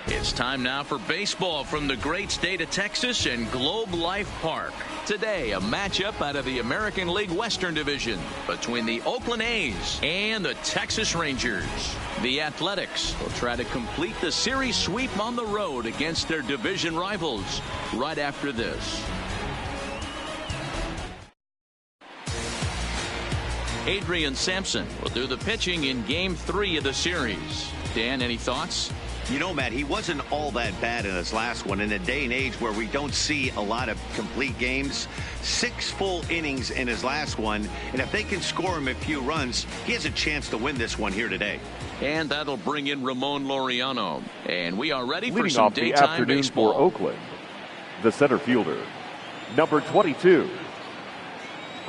It's time now for baseball from the great state of Texas and Globe Life Park. Today, a matchup out of the American League Western Division between the Oakland A's and the Texas Rangers. The Athletics will try to complete the series sweep on the road against their division rivals right after this. Adrian Sampson will do the pitching in Game 3 of the series. Dan, any thoughts? You know, Matt, he wasn't all that bad in his last one. In a day and age where we don't see a lot of complete games, 6 full innings in his last one. And if they can score him a few runs, he has a chance to win this one here today. And that'll bring in Ramon Laureano. And we are ready for Leading some off the daytime afternoon baseball. for Oakland, the center fielder, number 22.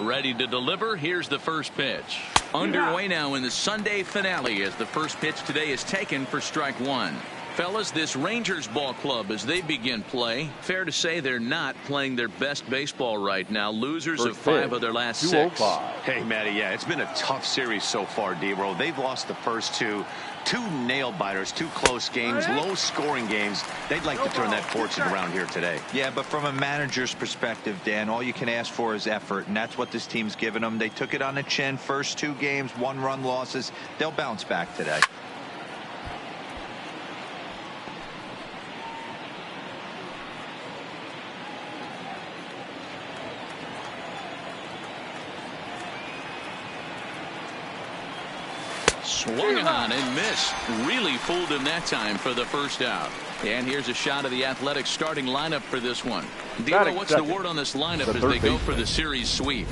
Ready to deliver. Here's the first pitch. Underway now in the Sunday finale as the first pitch today is taken for strike one. Fellas, this Rangers ball club, as they begin play, fair to say they're not playing their best baseball right now. Losers of 5 of their last 6. Hey, Matty, yeah, it's been a tough series so far, D-Roll. They've lost the first two nail-biters, 2 close games, low-scoring games. They'd like to turn that fortune around here today. Yeah, but from a manager's perspective, Dan, all you can ask for is effort, and that's what this team's given them. They took it on the chin. First 2 games, 1-run losses. They'll bounce back today. Swung on and missed. Really fooled him that time for the first out. And here's a shot of the Athletics starting lineup for this one. Dero, what's the word on this lineup as they go for the series sweep?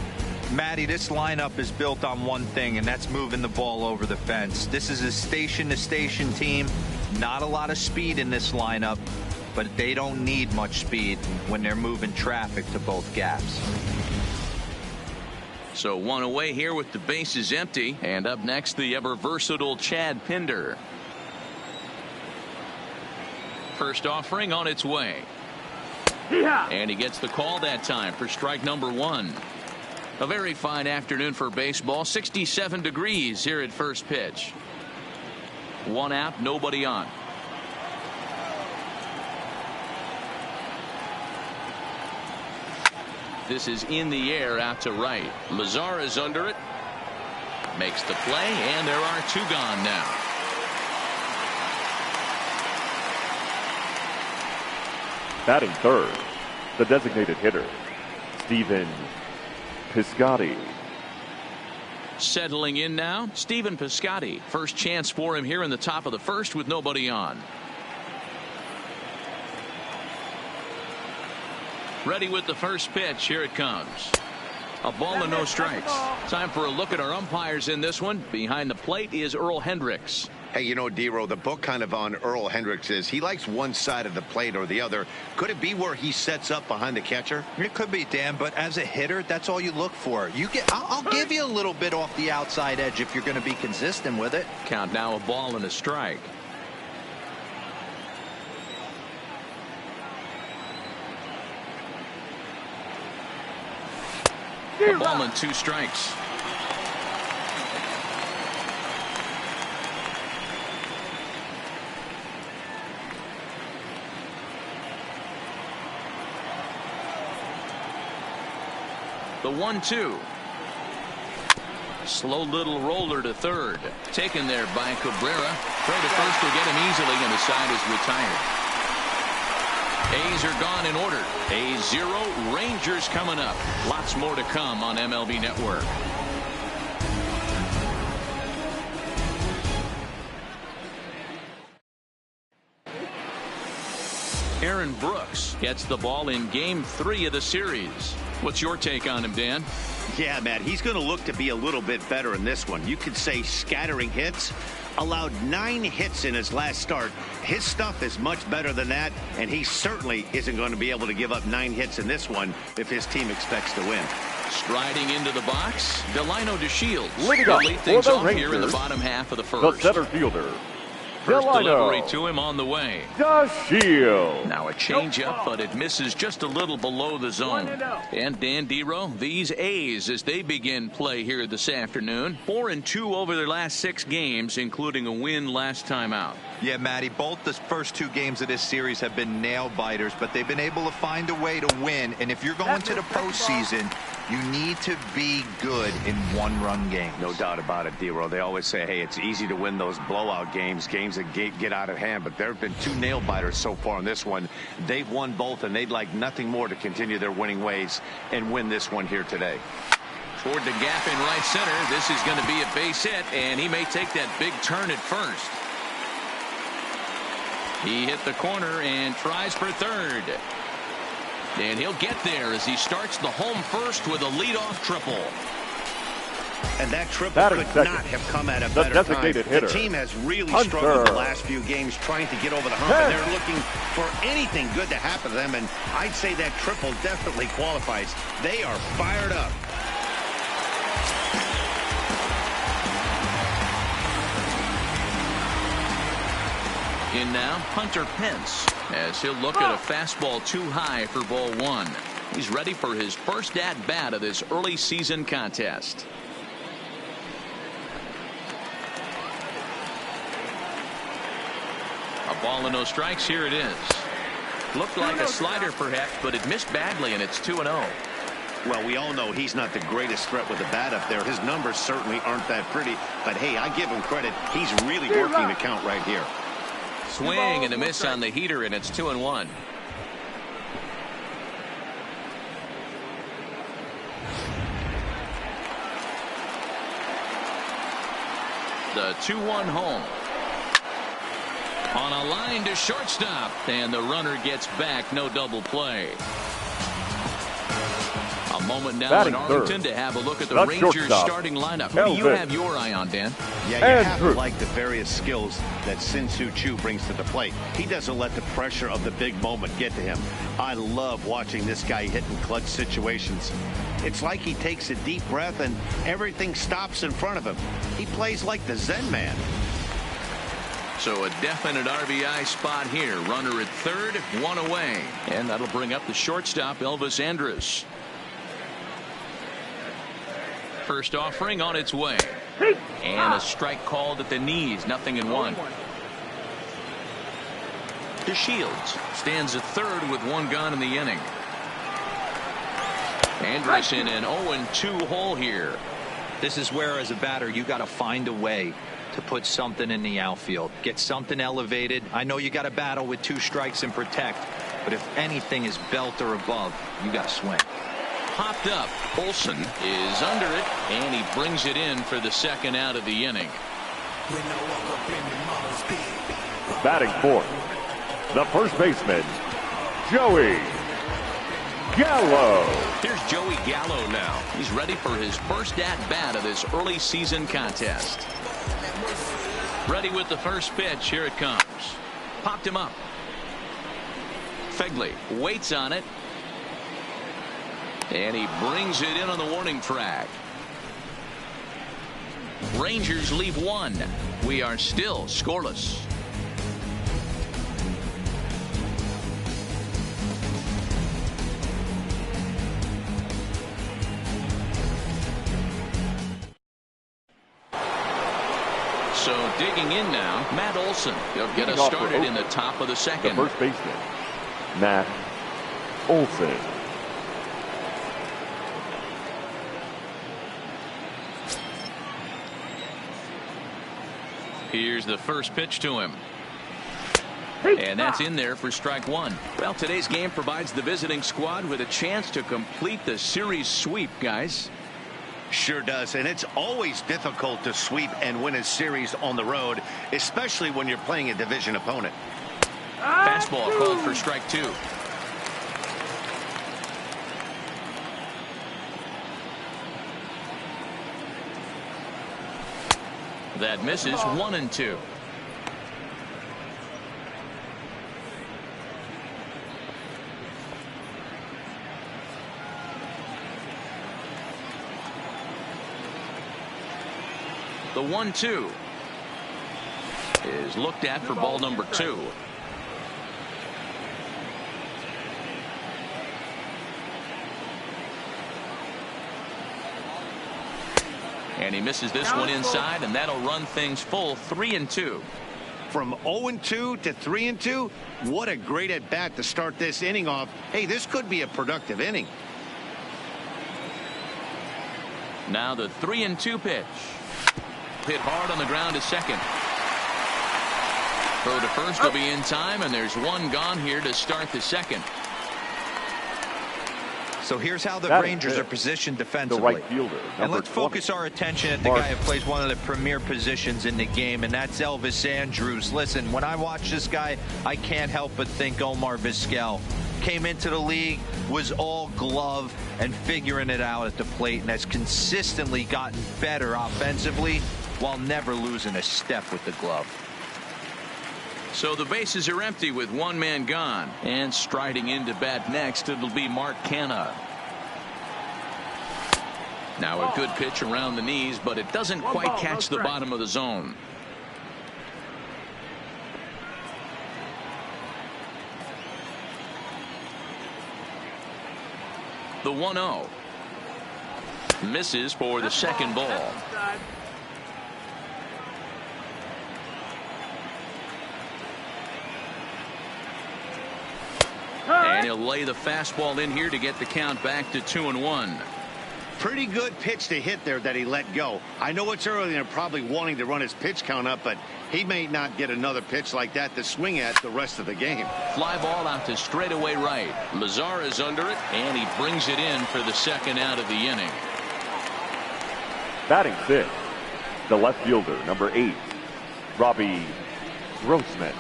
Matty, this lineup is built on one thing, and that's moving the ball over the fence. This is a station-to-station team. Not a lot of speed in this lineup, but they don't need much speed when they're moving traffic to both gaps. So 1 away here with the bases empty. And up next, the ever versatile Chad Pinder. First offering on its way. And he gets the call that time for strike number 1. A very fine afternoon for baseball. 67 degrees here at first pitch. 1 out, nobody on. This is in the air out to right. Lazar is under it. Makes the play, and there are 2 gone now. Batting third, the designated hitter, Stephen Piscotty. Settling in now, Stephen Piscotty. First chance for him here in the top of the first with nobody on. Ready with the first pitch. Here it comes. A ball and no strikes. Time for a look at our umpires in this one. Behind the plate is Earl Hendricks. Hey, you know, D-Roll, the book kind of on Earl Hendricks is he likes one side of the plate or the other. Could it be where he sets up behind the catcher? It could be, Dan, but as a hitter, that's all you look for. I'll give you a little bit off the outside edge if you're going to be consistent with it. Count now, a ball and a strike. A ball and 2 strikes. The 1-2. Slow little roller to third. Taken there by Cabrera. Throw to first will get him easily, and the side is retired. A's are gone in order. A's 0, Rangers coming up. Lots more to come on MLB Network. Aaron Brooks gets the ball in Game 3 of the series. What's your take on him, Dan? Yeah, Matt, he's going to look to be a little bit better in this one. You could say scattering hits. Allowed 9 hits in his last start. His stuff is much better than that, and he certainly isn't going to be able to give up 9 hits in this one if his team expects to win. Striding into the box, Delino DeShields. Leading up lead for things the off Rangers, here in the bottom half of the the first. center fielder, First delivery to him on the way. The Shield. Now a changeup, but it misses just a little below the zone. And Dan Dero, these A's as they begin play here this afternoon. 4-2 over their last 6 games, including a win last time out. Yeah, Matty, both the first 2 games of this series have been nail biters, but they've been able to find a way to win. And if you're going to the postseason, you need to be good in one-run games. No doubt about it, Dero. They always say, hey, it's easy to win those blowout games that get out of hand. But there have been 2 nail-biters so far in this one. They've won both, and they'd like nothing more to continue their winning ways and win this one here today. Toward the gap in right center. This is going to be a base hit, and he may take that big turn at first. He hit the corner and tries for third. And he'll get there as he starts the home first with a leadoff triple. And that triple could not have come at a better time. The team has really struggled the last few games trying to get over the hump, and they're looking for anything good to happen to them, and I'd say that triple definitely qualifies. They are fired up. In now, Hunter Pence, as he'll look at a fastball too high for ball 1. He's ready for his first at-bat of this early season contest. A ball and no strikes. Here it is. Looked like a slider perhaps, but it missed badly, and it's 2-0. Well, we all know he's not the greatest threat with the bat up there. His numbers certainly aren't that pretty, but hey, I give him credit. He's really working the count right here. Swing and a miss on the heater, and it's 2-1. The 2-1 home. On a line to shortstop, and the runner gets back. No double play. A moment now in Arlington to have a look at the Rangers starting lineup. Who do you have your eye on, Dan? Yeah, you have to like the various skills that Sin-Soo Choo brings to the plate. He doesn't let the pressure of the big moment get to him. I love watching this guy hit in clutch situations. It's like he takes a deep breath and everything stops in front of him. He plays like the Zen man. So a definite RBI spot here. Runner at third, 1 away. And that'll bring up the shortstop, Elvis Andrus. First offering on its way. And a strike called at the knees. 0-1. DeShields stands at third with 1 gone in the inning. Andrus in an 0-2 hole here. This is where, as a batter, you got to find a way to put something in the outfield. Get something elevated. I know you got to battle with 2 strikes and protect, but if anything is belt or above, you got to swing. Popped up. Olsen is under it, and he brings it in for the second out of the inning. Batting fourth, the first baseman, Joey Gallo. Here's Joey Gallo now. He's ready for his first at-bat of this early season contest. Ready with the first pitch. Here it comes. Popped him up. Fegley waits on it. And he brings it in on the warning track. Rangers leave 1. We are still scoreless. So digging in now, Matt Olson. He'll get us started in the top of the second. The first baseman, Matt Olson. Here's the first pitch to him. And that's in there for strike 1. Well, today's game provides the visiting squad with a chance to complete the series sweep, guys. Sure does, and it's always difficult to sweep and win a series on the road, especially when you're playing a division opponent. Fastball called for strike 2. That misses. 1-2. The 1-2 is looked at for ball number 2. And he misses this one inside, and that'll run things full 3-2. From 0-2 to 3-2, what a great at bat to start this inning off. Hey, this could be a productive inning. Now the 3-2 pitch. Hit hard on the ground to second. Throw to first will be in time, and there's one gone here to start the second. So here's how the Rangers are positioned defensively. The right fielder, and let's 20. focus our attention at the guy who plays one of the premier positions in the game, and that's Elvis Andrus. Listen, when I watch this guy, I can't help but think Omar Vizquel. Came into the league, was all glove and figuring it out at the plate, and has consistently gotten better offensively while never losing a step with the glove. So the bases are empty with one man gone, and striding into bat next, it'll be Mark Canha. Now a good pitch around the knees, but it doesn't quite catch the bottom of the zone. The 1-0 misses for the second ball. And he'll lay the fastball in here to get the count back to 2-1. Pretty good pitch to hit there that he let go. I know it's early and they're probably wanting to run his pitch count up, but he may not get another pitch like that to swing at the rest of the game. Fly ball out to straightaway right. Lazar is under it, and he brings it in for the second out of the inning. Batting 6, the left fielder, number 8, Robbie Grossman.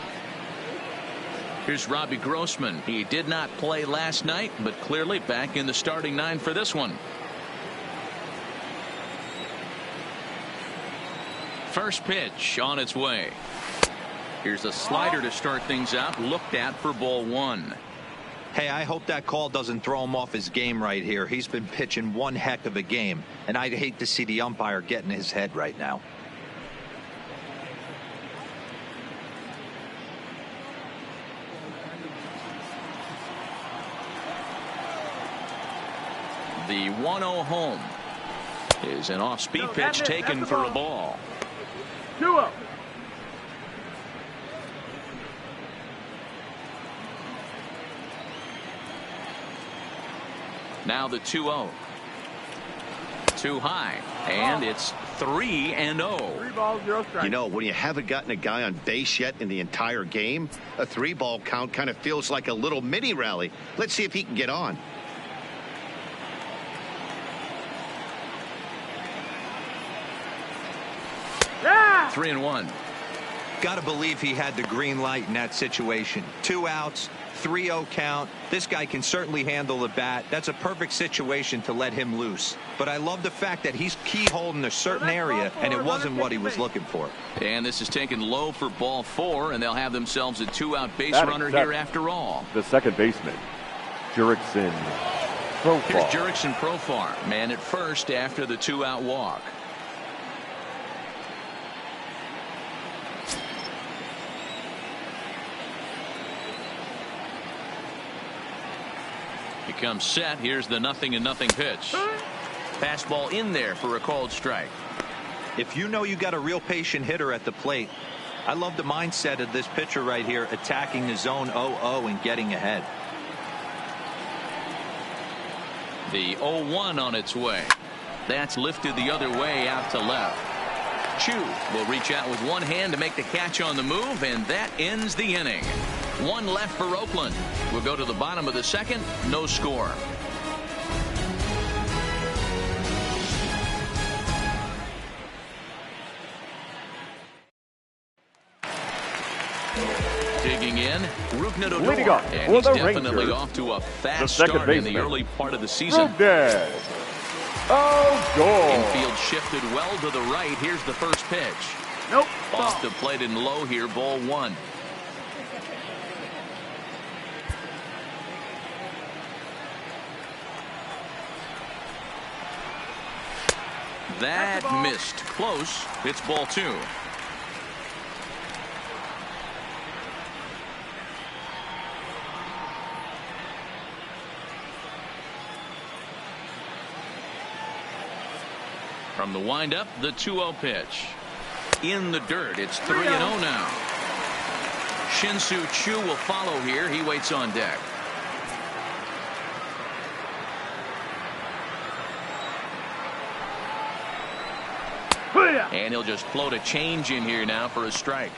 Here's Robbie Grossman. He did not play last night, but clearly back in the starting 9 for this one. First pitch on its way. Here's a slider to start things out, looked at for ball 1. Hey, I hope that call doesn't throw him off his game right here. He's been pitching one heck of a game, and I'd hate to see the umpire get in his head right now. The 1-0 home is an off-speed pitch taken for a ball. 2-0. Now the 2-0. Too high, and it's 3-0. 3 balls, 0 strikes. You know, when you haven't gotten a guy on base yet in the entire game, a 3-ball count kind of feels like a little mini rally. Let's see if he can get on. Yeah! 3-1. Got to believe he had the green light in that situation. 2 outs, 3-0 count. This guy can certainly handle the bat. That's a perfect situation to let him loose. But I love the fact that he's keyholding a certain area, and it wasn't what he was looking for. And this is taken low for ball 4, and they'll have themselves a 2-out base Batting runner 7, here after all. the second baseman, Jurickson Profar. Here's Jurickson Profar, man at first after the 2-out walk. He comes set. Here's the 0-0 pitch. Fastball in there for a called strike. If you know you got a real patient hitter at the plate, I love the mindset of this pitcher right here, attacking the zone 0-0 and getting ahead. The 0-1 on its way. That's lifted the other way out to left. Chu will reach out with one hand to make the catch on the move, and that ends the inning. One left for Oakland. We'll go to the bottom of the second. No score. Digging in, Rougned Odor, Leading off and for he's the definitely Rangers, off to a the fast second start in the baseman, early part of the season. Rougned Odor. Infield shifted well to the right. Here's the first pitch. Nope. Off the plate and low here, ball 1. That missed. Close. It's ball 2. From the windup, the 2-0 pitch. In the dirt, it's 3-0 now. Shin-Soo Choo will follow here. He waits on deck. And he'll just float a change in here now for a strike.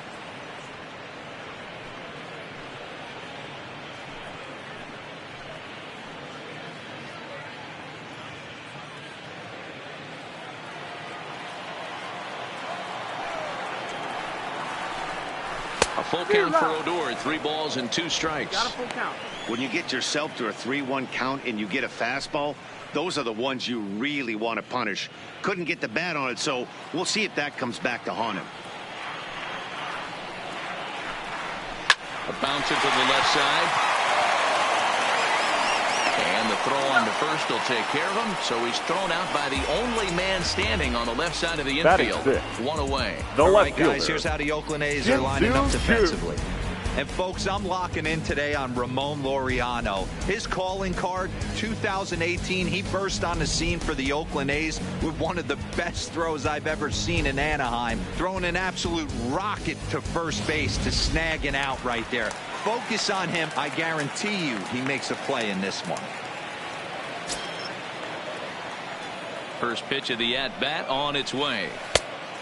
A full count for Odor. 3 balls and 2 strikes. Got a full count. When you get yourself to a 3-1 count and you get a fastball, those are the ones you really want to punish. Couldn't get the bat on it, so we'll see if that comes back to haunt him. A bouncer to the left side. And the throw on to first will take care of him. So he's thrown out by the only man standing on the left side of the infield. 1 away. All right, guys, here's how the Oakland A's are lining up defensively. And folks, I'm locking in today on Ramon Laureano. His calling card, 2018, he burst on the scene for the Oakland A's with one of the best throws I've ever seen in Anaheim, throwing an absolute rocket to first base to snag an out right there. Focus on him. I guarantee you he makes a play in this one. First pitch of the at-bat on its way.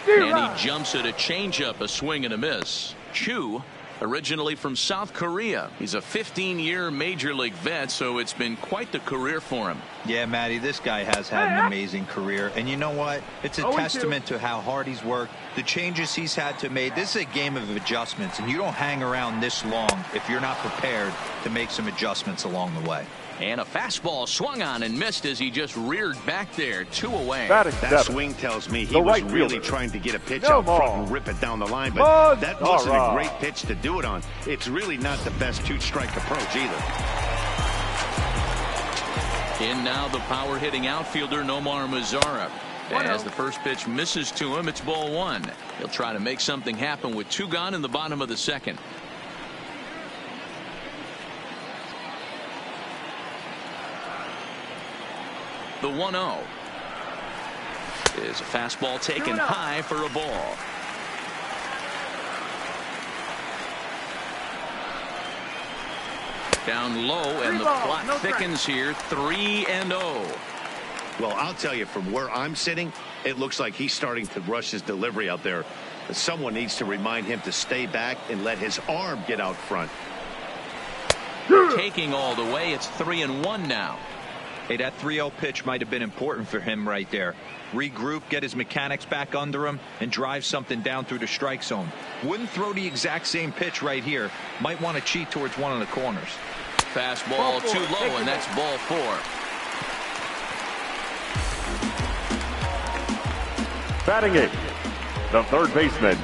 And he jumps at a changeup, a swing and a miss. Chu, originally from South Korea. He's a 15-year major league vet, so it's been quite the career for him. Yeah, Matty, this guy has had an amazing career. And you know what? It's a testament to how hard he's worked, the changes he's had to make. This is a game of adjustments, and you don't hang around this long if you're not prepared to make some adjustments along the way. And a fastball swung on and missed as he just reared back there. 2 away. That swing tells me he was really trying to get a pitch out front and rip it down the line, but that wasn't a great pitch to do it on. It's really not the best 2-strike approach either. In now the power hitting outfielder Nomar Mazara. As the first pitch misses to him, it's ball 1. He'll try to make something happen with 2 gone in the bottom of the second. The 1-0 is a fastball taken high for a ball. Down low, and the clock thickens here. 3-0. Well, I'll tell you, from where I'm sitting, it looks like he's starting to rush his delivery out there. Someone needs to remind him to stay back and let his arm get out front. Taking all the way, it's 3-1 now. Hey, that 3-0 pitch might have been important for him right there. Regroup, get his mechanics back under him, and drive something down through the strike zone. Wouldn't throw the exact same pitch right here. Might want to cheat towards one of the corners. Fastball too low, and that's ball 4. Batting it, the third baseman,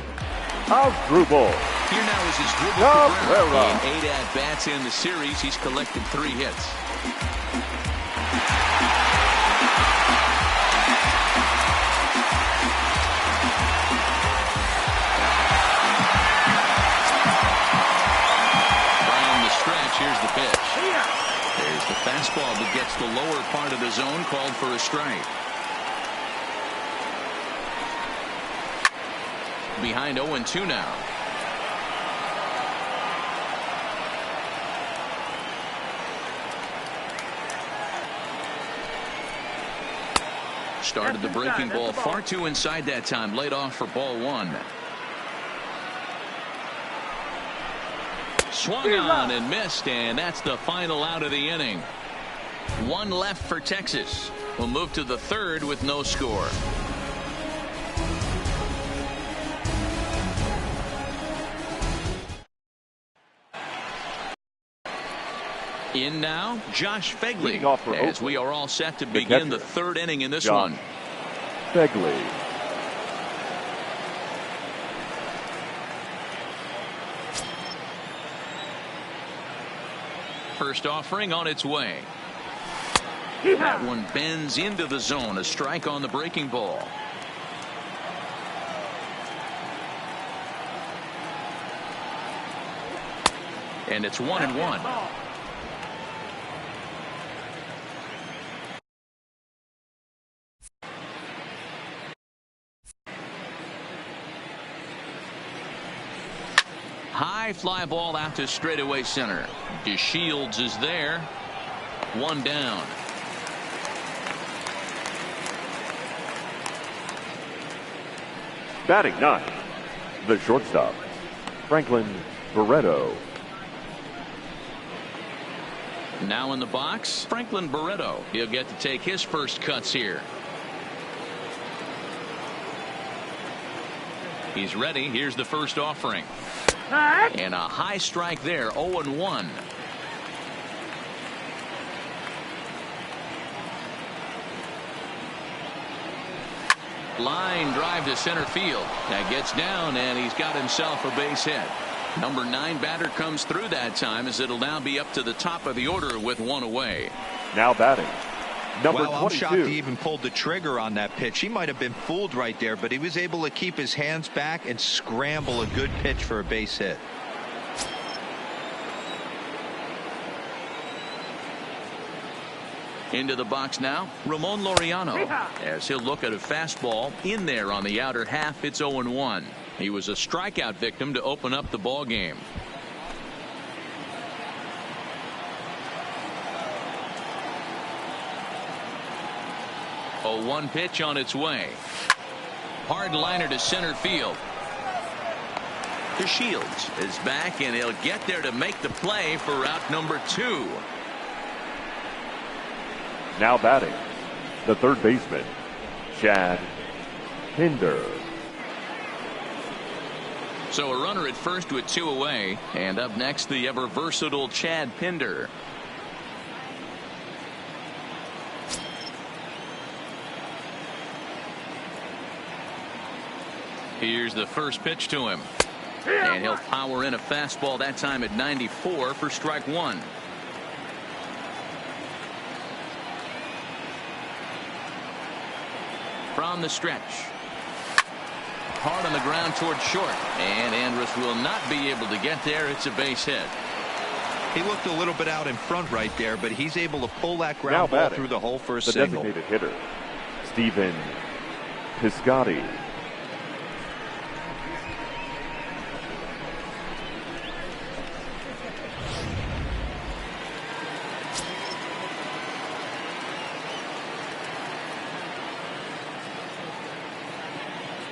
Asdrubal. Here now is his dribble to ground. In 8 at-bats in the series, he's collected 3 hits. Here's the pitch. There's the fastball that gets the lower part of the zone, called for a strike. Behind 0-2 now. Started the breaking ball far too inside that time. Laid off for ball 1. Swung on and missed, and that's the final out of the inning. 1 left for Texas. We'll move to the 3rd with no score. In now, Josh Phegley, as we are all set to begin the 3rd inning in this one. Phegley. First offering on its way. That one bends into the zone. A strike on the breaking ball. And it's 1-1. high fly ball out to straightaway center. DeShields is there. One down. Batting ninth, the shortstop, Franklin Barreto. Now in the box, Franklin Barreto. He'll get to take his first cuts here. He's ready. Here's the first offering. And a high strike there, 0-1. Line drive to center field. That gets down, and he's got himself a base hit. Number 9 batter comes through that time, as it'll now be up to the top of the order with one away. Now batting, number 22. I'm shocked he even pulled the trigger on that pitch. He might have been fooled right there, but he was able to keep his hands back and scramble a good pitch for a base hit. Into the box now, Ramon Laureano, as he'll look at a fastball in there on the outer half. It's 0-1. He was a strikeout victim to open up the ball game. A 1 pitch on its way. Hard liner to center field. DeShields is back, and he'll get there to make the play for out number 2. Now batting, the third baseman, Chad Pinder. So a runner at first with 2 away, and up next the ever versatile Chad Pinder. Here's the first pitch to him, and he'll power in a fastball, that time at 94 for strike 1. From the stretch. Hard on the ground toward short, and Andrus will not be able to get there. It's a base hit. He looked a little bit out in front right there, but he's able to pull that ground ball through the hole for a single. The designated hitter, Stephen Piscotty.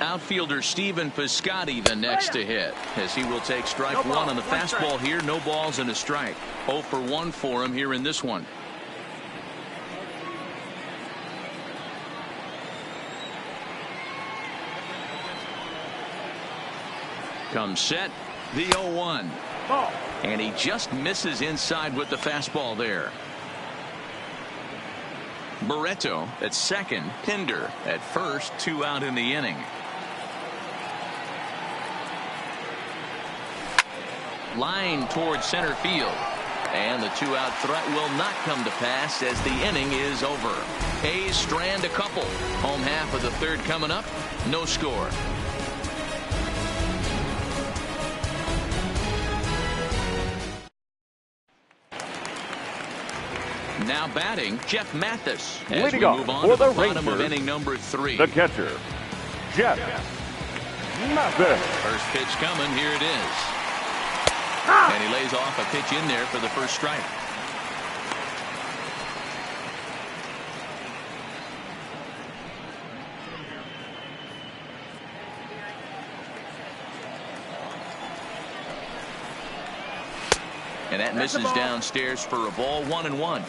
Outfielder Stephen Piscotty the next to hit, as he will take strike 1 on the fastball here. No balls and a strike. 0 for 1 for him here in this one. Comes set, the 0-1. And he just misses inside with the fastball there. Barreto at second, Pinder at first, 2 out in the inning. Line towards center field, and the 2-out threat will not come to pass as the inning is over. A's strand a couple. Home half of the third coming up. No score. Now batting, Jeff Mathis, as we move on to the bottom of inning number 3. The catcher, Jeff Mathis. First pitch coming. Here it is. And he lays off a pitch in there for the first strike. And that misses downstairs for a ball. 1-1.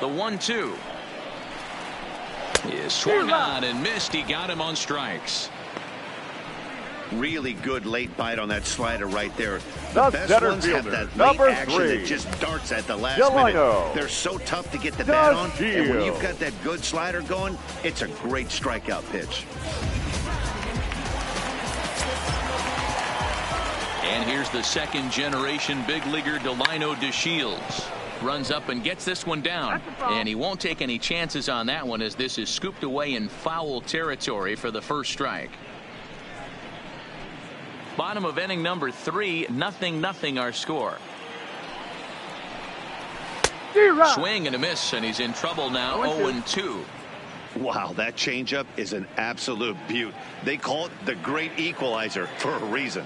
The 1-2 is swung on and missed. He got him on strikes. Really good late bite on that slider right there. The best ones have that late action that just darts at the last minute. They're so tough to get the bat on, and when you've got that good slider going, it's a great strikeout pitch. And here's the second generation big leaguer Delino DeShields. Runs up and gets this one down, and he won't take any chances on that one, as this is scooped away in foul territory for the first strike. Bottom of inning number 3, 0-0 our score. Swing and a miss, and he's in trouble now. 0-2. Wow, that changeup is an absolute beaut. They call it the great equalizer for a reason.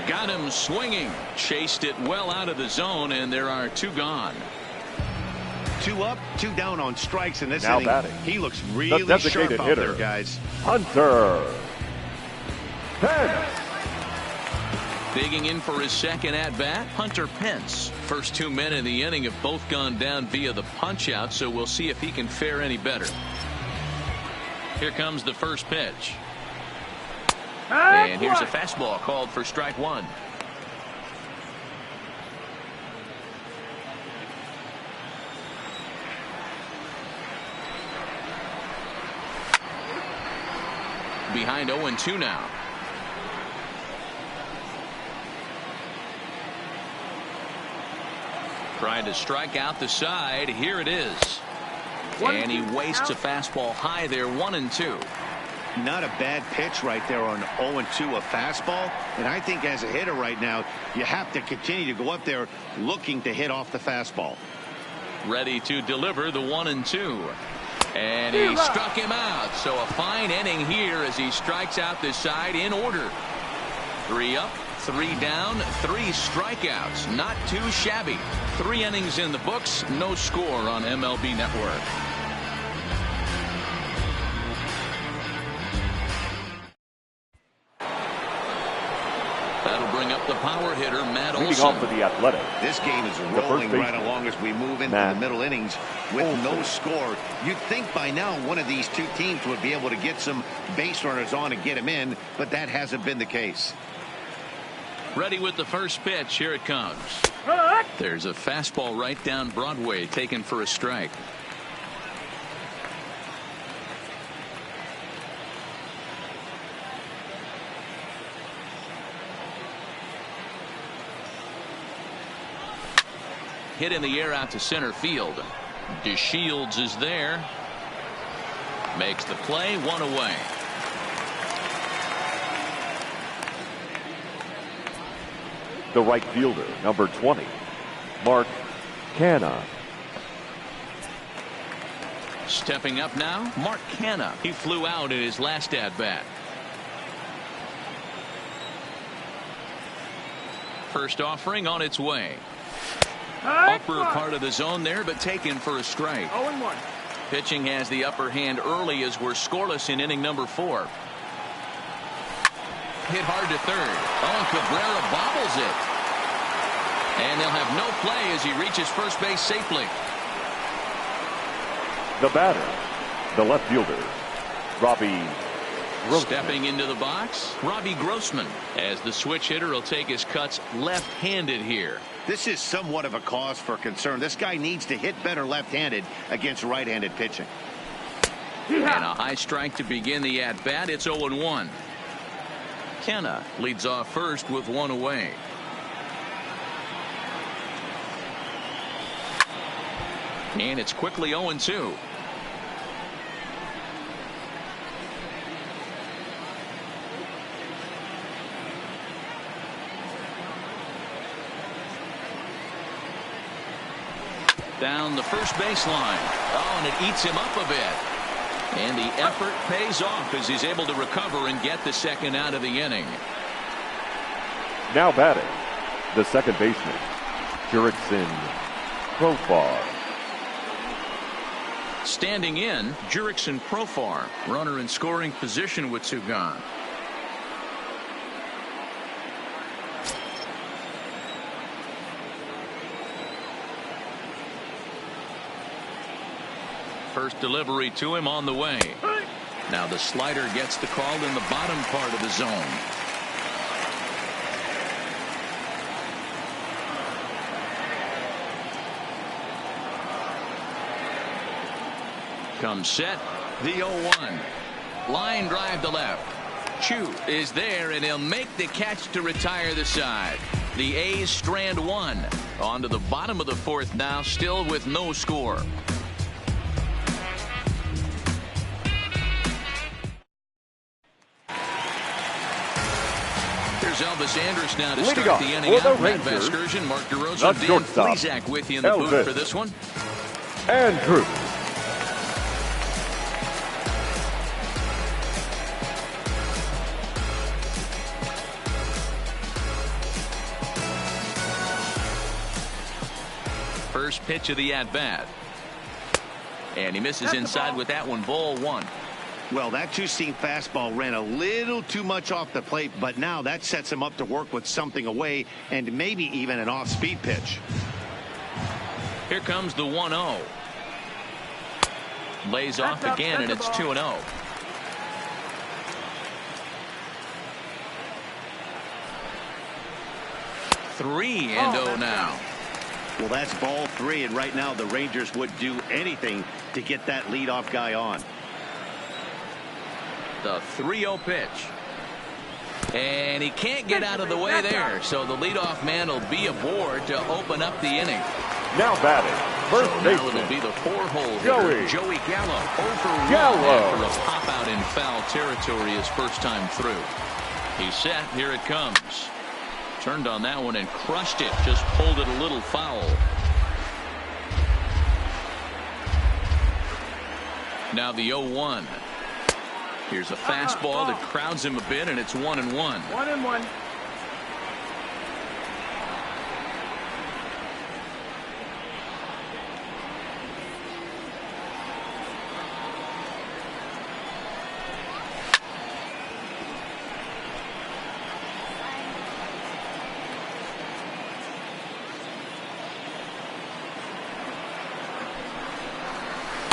Got him swinging. Chased it well out of the zone, and there are 2 gone. 2 up, 2 down on strikes in this Now inning. batting. He looks The really designated sharp out hitter, there, guys. Hunter Pence. Digging in for his second at-bat, Hunter Pence. First 2 men in the inning have both gone down via the punch-out, so we'll see if he can fare any better. Here comes the first pitch. And here's a fastball called for strike 1. Behind 0-2 now. Trying to strike out the side. Here it is. And he wastes a fastball high there. 1-2. Not a bad pitch right there on 0-2, a fastball. And I think as a hitter right now, you have to continue to go up there looking to hit off the fastball. Ready to deliver the 1-2. And he struck him out. So a fine inning here as he strikes out the side in order. 3 up, 3 down, 3 strikeouts. Not too shabby. 3 innings in the books. No score on MLB Network. That'll bring up the power hitter, Matt Leading Olson. off for the Athletic. This game is first rolling right baseman, along as we move into Matt the middle innings with Olson. no score. You'd think by now one of these 2 teams would be able to get some base runners on and get them in, but that hasn't been the case. Ready with the first pitch. Here it comes. There's a fastball right down Broadway, taken for a strike. Hit in the air out to center field. DeShields is there. Makes the play. 1 away. The right fielder, number 20, Mark Canha. Stepping up now, Mark Canha. He flew out in his last at-bat. First offering on its way. Upper part of the zone there, but taken for a strike. 0-1. Pitching has the upper hand early as we're scoreless in inning number 4. Hit hard to third. Oh, Cabrera bobbles it. And they'll have no play as he reaches first base safely. The batter, the left fielder, Robbie Grossman. Stepping into the box, Robbie Grossman, as the switch hitter will take his cuts left-handed here. This is somewhat of a cause for concern. This guy needs to hit better left-handed against right-handed pitching. And a high strike to begin the at-bat. It's 0-1. Canha leads off first with 1 away. And it's quickly 0-2. Down the first baseline. Oh, and it eats him up a bit. And the effort pays off as he's able to recover and get the second out of the inning. Now batting, the second baseman, Jurickson Profar. Standing in, Jurickson Profar, runner in scoring position with 2 gone. First delivery to him on the way. Now the slider gets the call in the bottom part of the zone. Comes set. The 0-1. Line drive to left. Chu is there, and he'll make the catch to retire the side. The A's strand 1. On to the bottom of the 4th now, still with no score. Sanders now to Leading start off the inning for out. the Matt Rangers, Vasgersian, Mark DeRosa, the Dan shortstop, Plesac with you in the Elvis booth for this one. Andrews. First pitch of the at-bat. And he misses inside with that one, ball one. Well, that two-seam fastball ran a little too much off the plate, but now that sets him up to work with something away and maybe even an off-speed pitch. Here comes the 1-0. Lays off again, and it's 2-0. Three and 0 now. Well, that's ball three, and right now the Rangers would do anything to get that leadoff guy on. The 3-0 pitch. And he can't get out of the way there, so the leadoff man will be aboard to open up the inning. Now batting, first So now baseman, it'll be the 4-hole hitter, Joey Gallo. Over 1 after a pop out in foul territory his first time through. He's set. Here it comes. Turned on that one and crushed it. Just pulled it a little foul. Now the 0-1. Here's a fastball that crowds him a bit, and it's 1-1. 1-1.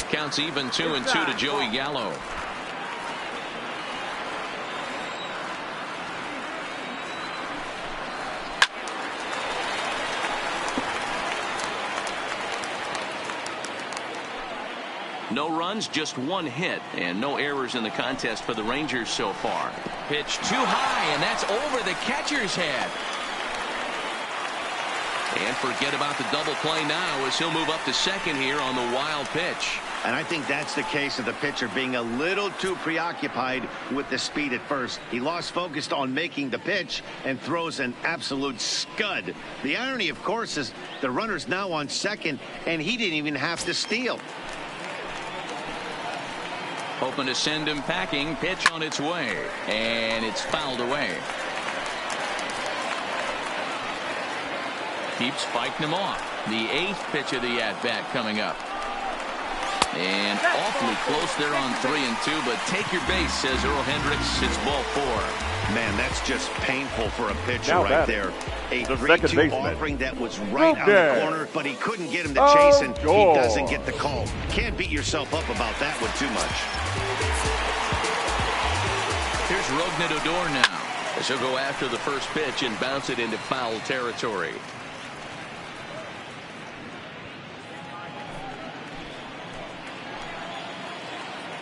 Counts even 2-2 to Joey Gallo. No runs, just one hit, and no errors in the contest for the Rangers so far. Pitch too high, and that's over the catcher's head. And forget about the double play now as he'll move up to second here on the wild pitch. And I think that's the case of the pitcher being a little too preoccupied with the speed at first. He lost focus on making the pitch and throws an absolute scud. The irony, of course, is the runner's now on second, and he didn't even have to steal. Hoping to send him packing. Pitch on its way, and it's fouled away. Keeps fighting him off. The 8th pitch of the at-bat coming up. And awfully close there on 3-2, but take your base, says Earl Hendricks. It's ball 4. Man, that's just painful for a pitcher Now right there. A the 3-2 second baseman, offering that was right on the corner, but he couldn't get him to chase, and he doesn't get the call. Can't beat yourself up about that one too much. Here's Rougned Odor now, as he'll go after the first pitch and bounce it into foul territory.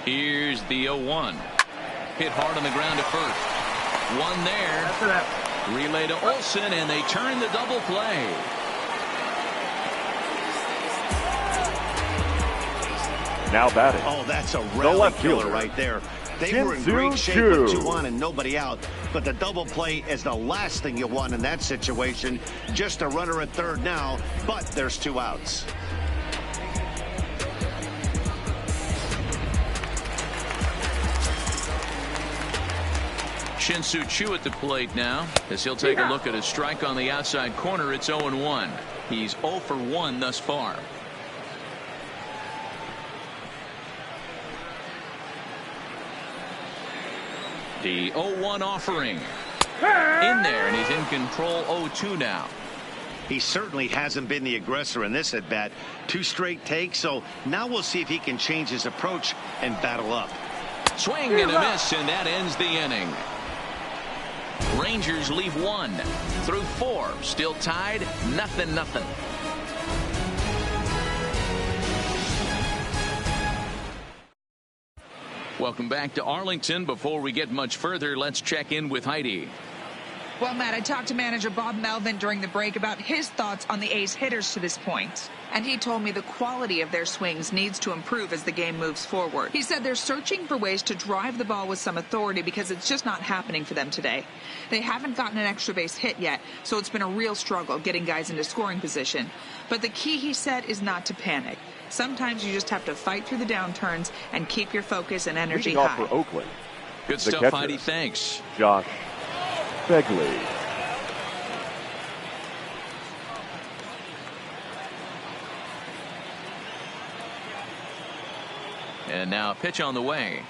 Here's the 0-1. Hit hard on the ground at first. One there. Relay to Olsen, and they turn the double play. Now batting. Oh, that's a rally killer right there. They were in great shape with 2 on and nobody out, but the double play is the last thing you want in that situation. Just a runner at third now, but there's 2 outs. Shin-Soo Choo at the plate now, as he'll take a look at a strike on the outside corner. It's 0-1. He's 0 for 1 thus far. The 0-1 offering. In there, and he's in control. 0-2 now. He certainly hasn't been the aggressor in this at-bat. 2 straight takes, so now we'll see if he can change his approach and battle up. Swing and a miss, and that ends the inning. Rangers leave 1 through 4. Still tied, 0-0. Welcome back to Arlington. Before we get much further, let's check in with Heidi. Well, Matt, I talked to manager Bob Melvin during the break about his thoughts on the A's hitters to this point. And he told me the quality of their swings needs to improve as the game moves forward. He said they're searching for ways to drive the ball with some authority because it's just not happening for them today. They haven't gotten an extra base hit yet, so it's been a real struggle getting guys into scoring position. But the key, he said, is not to panic. Sometimes you just have to fight through the downturns and keep your focus and energy Leading off high. for Oakland. Good stuff, catcher, Heidi. Thanks. Josh Begley. And now a pitch on the way.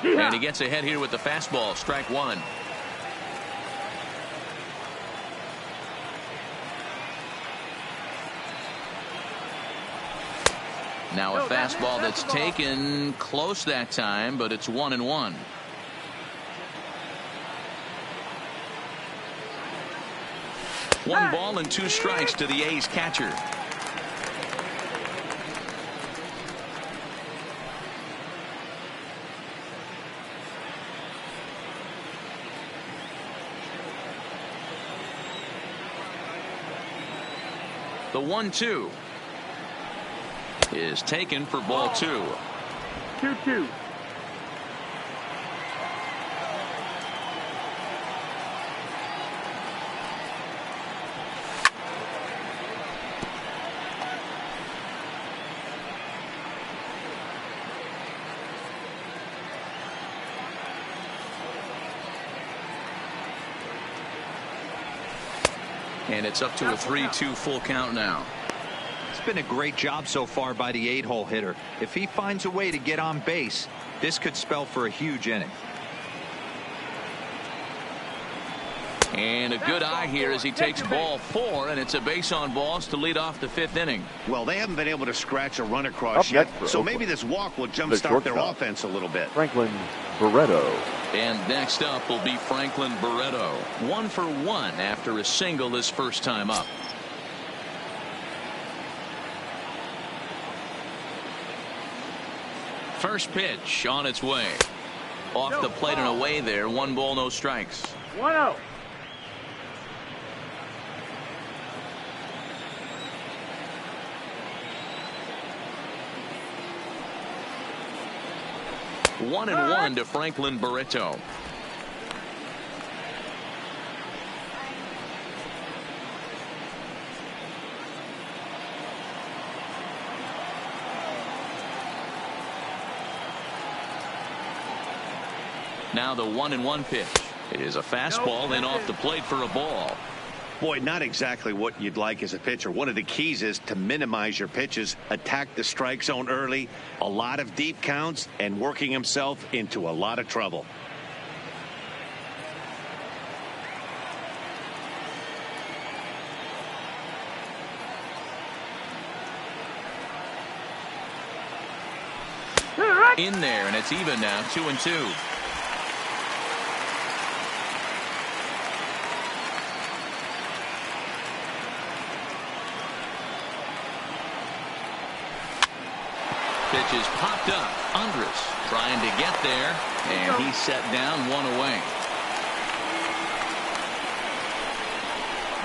And he gets ahead here with the fastball. Strike one. Now a fastball that's taken close that time, but it's 1-1. One ball and two strikes to the A's catcher. The 1-2 is taken for ball 2. 2-2. And it's up to a 3-2 full count now. It's been a great job so far by the 8-hole hitter. If he finds a way to get on base, this could spell for a huge inning. And a good eye here as he takes ball 4, and it's a base on balls to lead off the 5th inning. Well, they haven't been able to scratch a run across Up yet, next for so Oakland, maybe this walk will jumpstart their offense a little bit. Franklin Barreto. And next up will be Franklin Barreto. 1 for 1 after a single his first time up. First pitch on its way. Off the plate and away there. 1 ball, no strikes. 1-0. One and one to Franklin Barreto. Now the 1-1 pitch. It is a fastball and off the plate for a ball. Boy, not exactly what you'd like as a pitcher. One of the keys is to minimize your pitches, attack the strike zone early, a lot of deep counts, and working himself into a lot of trouble. In there, and it's even now, 2-2. Pitch is popped up. Andres trying to get there, and he's set down, 1 away.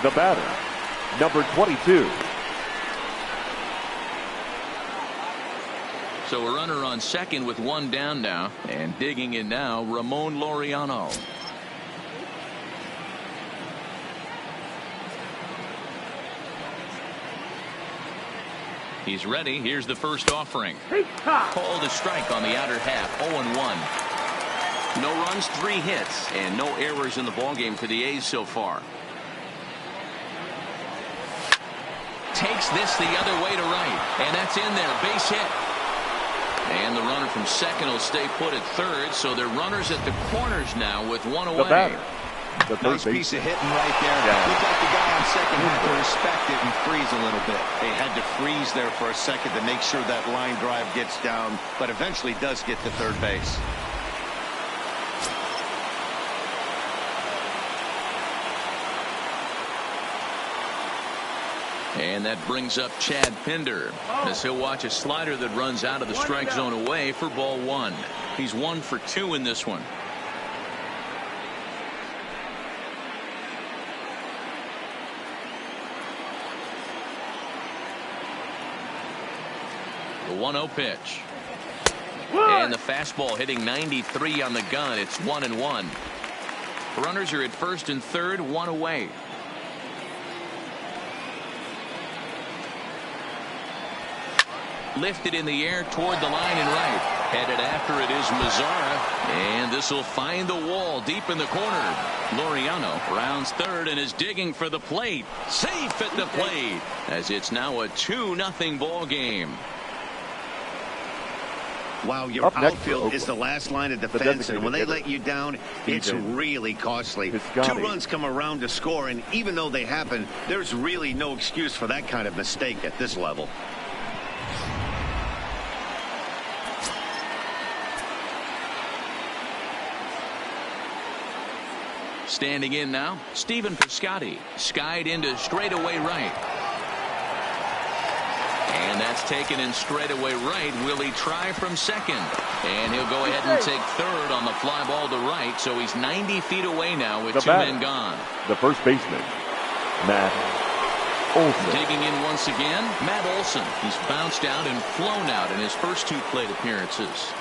The batter, number 22. So a runner on second with 1 down now, and digging in now, Ramon Laureano. He's ready. Here's the first offering. Called a strike on the outer half. 0-1. No runs, 3 hits, and no errors in the ballgame for the A's so far. Takes this the other way to right, and that's in there. Base hit. And the runner from second will stay put at third, so they're runners at the corners now with 1 away. The batter, the Nice third piece of baseman. hitting right there. Yeah. Looked like the guy on second had to respect it and freeze a little bit. They had to freeze there for a second to make sure that line drive gets down, but eventually does get to third base. And that brings up Chad Pinder, as he'll watch a slider that runs out of the strike zone away for ball 1. He's 1 for 2 in this one. The 1-0 pitch. And the fastball hitting 93 on the gun. It's 1-1. Runners are at first and third, one away. Lifted in the air toward the line and right. Headed after it is Mazzara. And this will find the wall deep in the corner. Laureano rounds third and is digging for the plate. Safe at the plate, as it's now a 2-0 ball game. Wow, your outfield is the last line of defense, and when they let you down, it's really costly. 2 runs come around to score, and even though they happen, there's really no excuse for that kind of mistake at this level. Standing in now, Stephen Piscotty. Skied into straightaway right. And that's taken in straightaway right. Will he try from second? And he'll go ahead and take third on the fly ball to right. So he's 90 feet away now with 2 men gone. The first baseman, Matt Olson. Digging in once again, Matt Olson. He's bounced out and flown out in his first 2 plate appearances.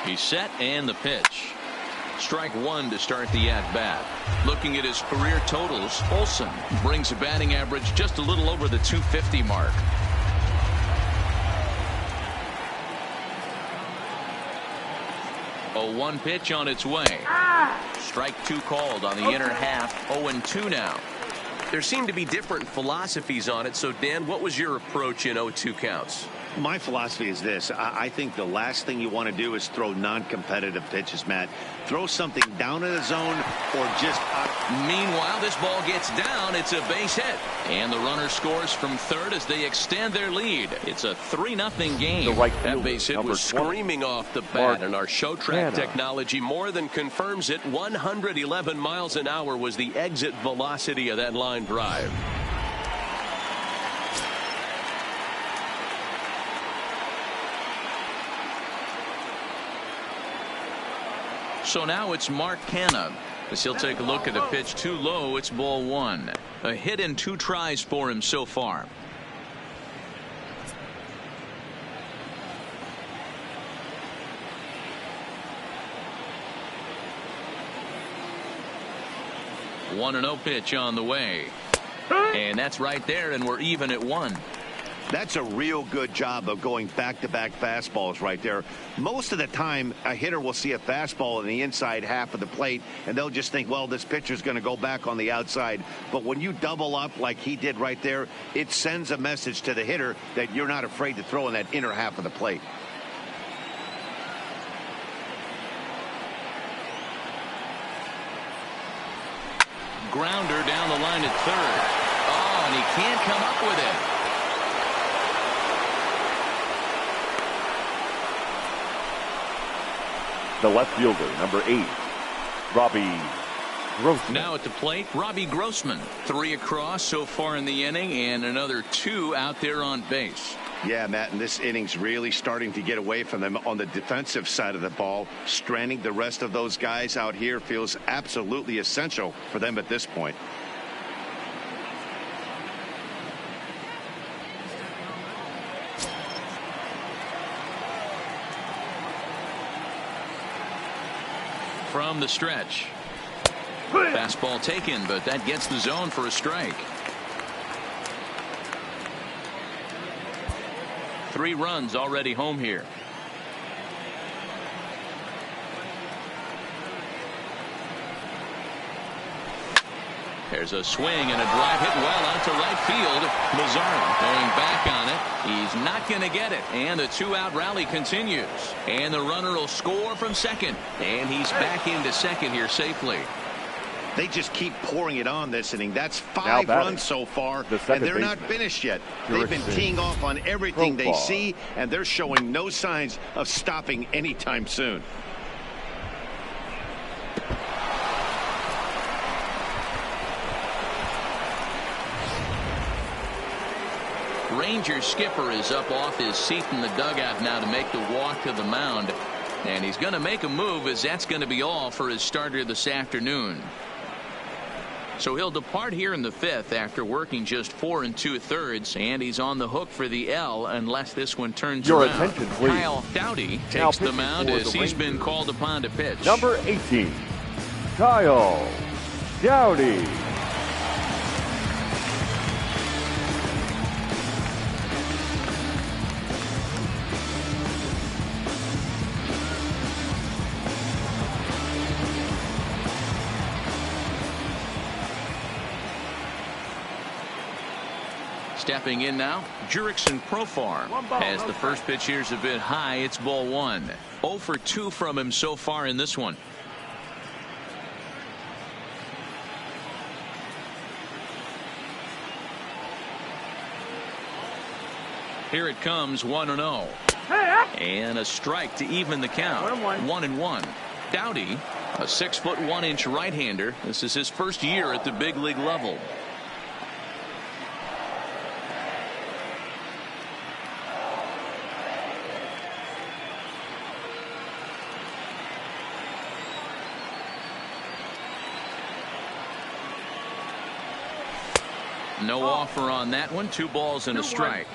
He's set, and the pitch. Strike 1 to start the at-bat. Looking at his career totals, Olson brings a batting average just a little over the 250 mark. A 1 pitch on its way. Strike 2 called on the inner half. 0-2 now. There seem to be different philosophies on it. So, Dan, what was your approach in 0-2 counts? My philosophy is this. I think the last thing you want to do is throw non-competitive pitches, Matt. Throw something down in the zone or just out. Meanwhile, this ball gets down. It's a base hit. And the runner scores from third as they extend their lead. It's a 3-0 game. That base hit was screaming off the bat, and our show track technology more than confirms it. 111 miles an hour was the exit velocity of that line drive. So now it's Mark Canha as he'll take a look at a pitch too low. It's ball 1. A hit in 2 tries for him so far. The 1-0 pitch on the way. And that's right there, and we're even at 1. That's a real good job of going back-to-back fastballs right there. Most of the time, a hitter will see a fastball in the inside half of the plate, and they'll just think, well, this pitcher's going to go back on the outside. But when you double up like he did right there, it sends a message to the hitter that you're not afraid to throw in that inner half of the plate. Grounder down the line at third. Oh, and he can't come up with it. The left fielder, number 8, Robbie Grossman. Now at the plate, Robbie Grossman. 3 across so far in the inning, and another 2 out there on base. Yeah, Matt, and this inning's really starting to get away from them on the defensive side of the ball. Stranding the rest of those guys out here feels absolutely essential for them at this point. From the stretch. Fastball taken, but that gets the zone for a strike. 3 runs already home here. There's a swing and a drive hit well out to right field. Mazzara going back on it. He's not going to get it. And the 2-out rally continues. And the runner will score from second. And he's back into second here safely. They just keep pouring it on this inning. That's 5 runs so far, and they're not finished yet. They've been teeing off on everything they see, and they're showing no signs of stopping anytime soon. Ranger skipper is up off his seat in the dugout now to make the walk to the mound. And he's going to make a move, as that's going to be all for his starter this afternoon. So he'll depart here in the 5th after working just 4 2/3, and he's on the hook for the L unless this one turns Your around. attention, please. Kyle Dowdy Now takes the pitching mound for as the he's been Rangers. called upon to pitch. Number 18, Kyle Dowdy. Stepping in now, Jurickson Profar. As the first pitch here's a bit high, it's ball 1. 0 for 2 from him so far in this one. Here it comes, 1-0. And a strike to even the count. 1-1. Dowdy, a 6'1" right-hander. This is his first year at the big league level. No offer on that one. 2 balls and a strike.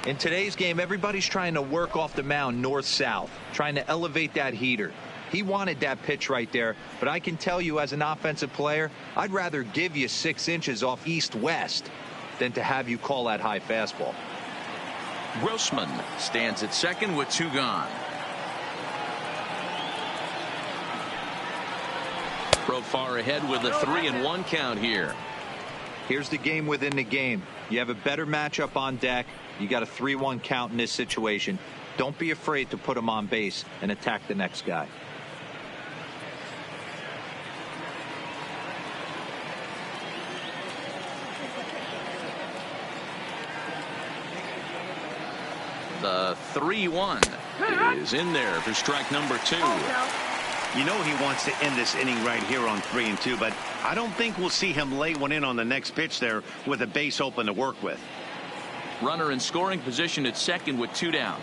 In today's game, everybody's trying to work off the mound north-south, trying to elevate that heater. He wanted that pitch right there, but I can tell you as an offensive player, I'd rather give you 6 inches off east-west than to have you call that high fastball. Grossman stands at second with 2 gone. Profar ahead with a 3-1 count here. Here's the game within the game. You have a better matchup on deck. You got a 3-1 count in this situation. Don't be afraid to put him on base and attack the next guy. The 3-1 is in there for strike number 2. You know he wants to end this inning right here on 3-2, but I don't think we'll see him lay one in on the next pitch there with a base open to work with. Runner in scoring position at second with 2 down.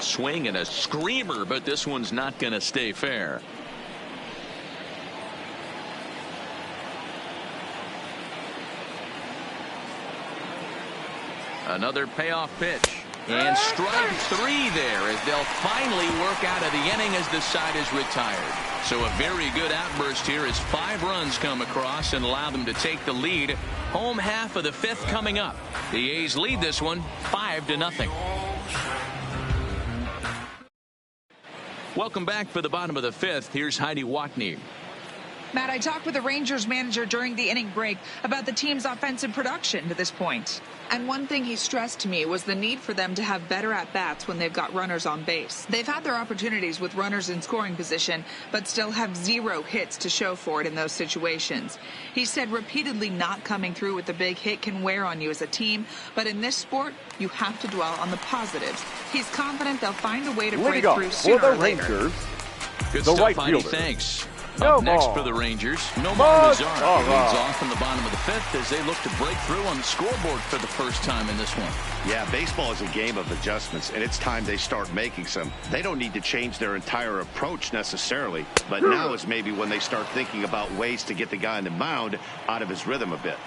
Swing and a screamer, but this one's not going to stay fair. Another payoff pitch. And strike 3 there as they'll finally work out of the inning as the side is retired. So a very good outburst here as 5 runs come across and allow them to take the lead. Home half of the 5th coming up. The A's lead this one 5-0. Welcome back for the bottom of the 5th. Here's Heidi Watney. Matt, I talked with the Rangers manager during the inning break about the team's offensive production to this point. And one thing he stressed to me was the need for them to have better at-bats when they've got runners on base. They've had their opportunities with runners in scoring position, but still have 0 hits to show for it in those situations. He said repeatedly not coming through with the big hit can wear on you as a team, but in this sport, you have to dwell on the positives. He's confident they'll find a way to break through sooner or later. Good the stuff, right Heidi. fielder. Thanks. No Up next more. for the Rangers, More. Nomar Mazara leads off in the bottom of the 5th as they look to break through on the scoreboard for the first time in this one. Yeah, baseball is a game of adjustments, and it's time they start making some. They don't need to change their entire approach necessarily, but now is maybe when they start thinking about ways to get the guy on the mound out of his rhythm a bit.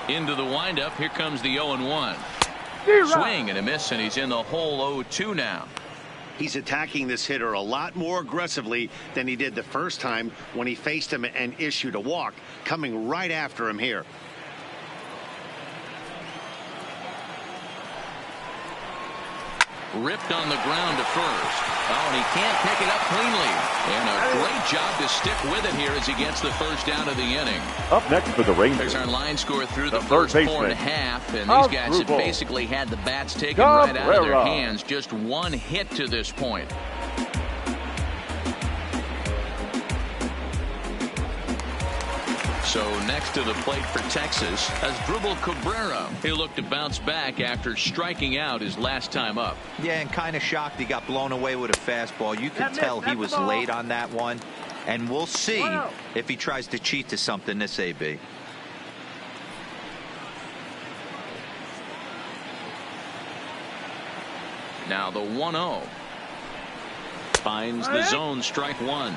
Into the windup, here comes the 0-1. Swing and a miss, and he's in the hole 0-2 now. He's attacking this hitter a lot more aggressively than he did the first time when he faced him and issued a walk, coming right after him here. Ripped on the ground to first. Oh, and he can't pick it up cleanly. And a great job to stick with it here as he gets the first out of the inning. Up next for the Rangers. There's our line score through the third first baseman, 4.5. And these guys have Asdrubal. basically had the bats taken right out of their Cabrera. hands. Just 1 hit to this point. So next to the plate for Texas, Asdrubal Cabrera. He'll look to bounce back after striking out his last time up. Yeah, and kind of shocked he got blown away with a fastball. You could tell he was late on that one. And we'll see if he tries to cheat to something this AB. Now the 1-0. Finds the zone, strike one.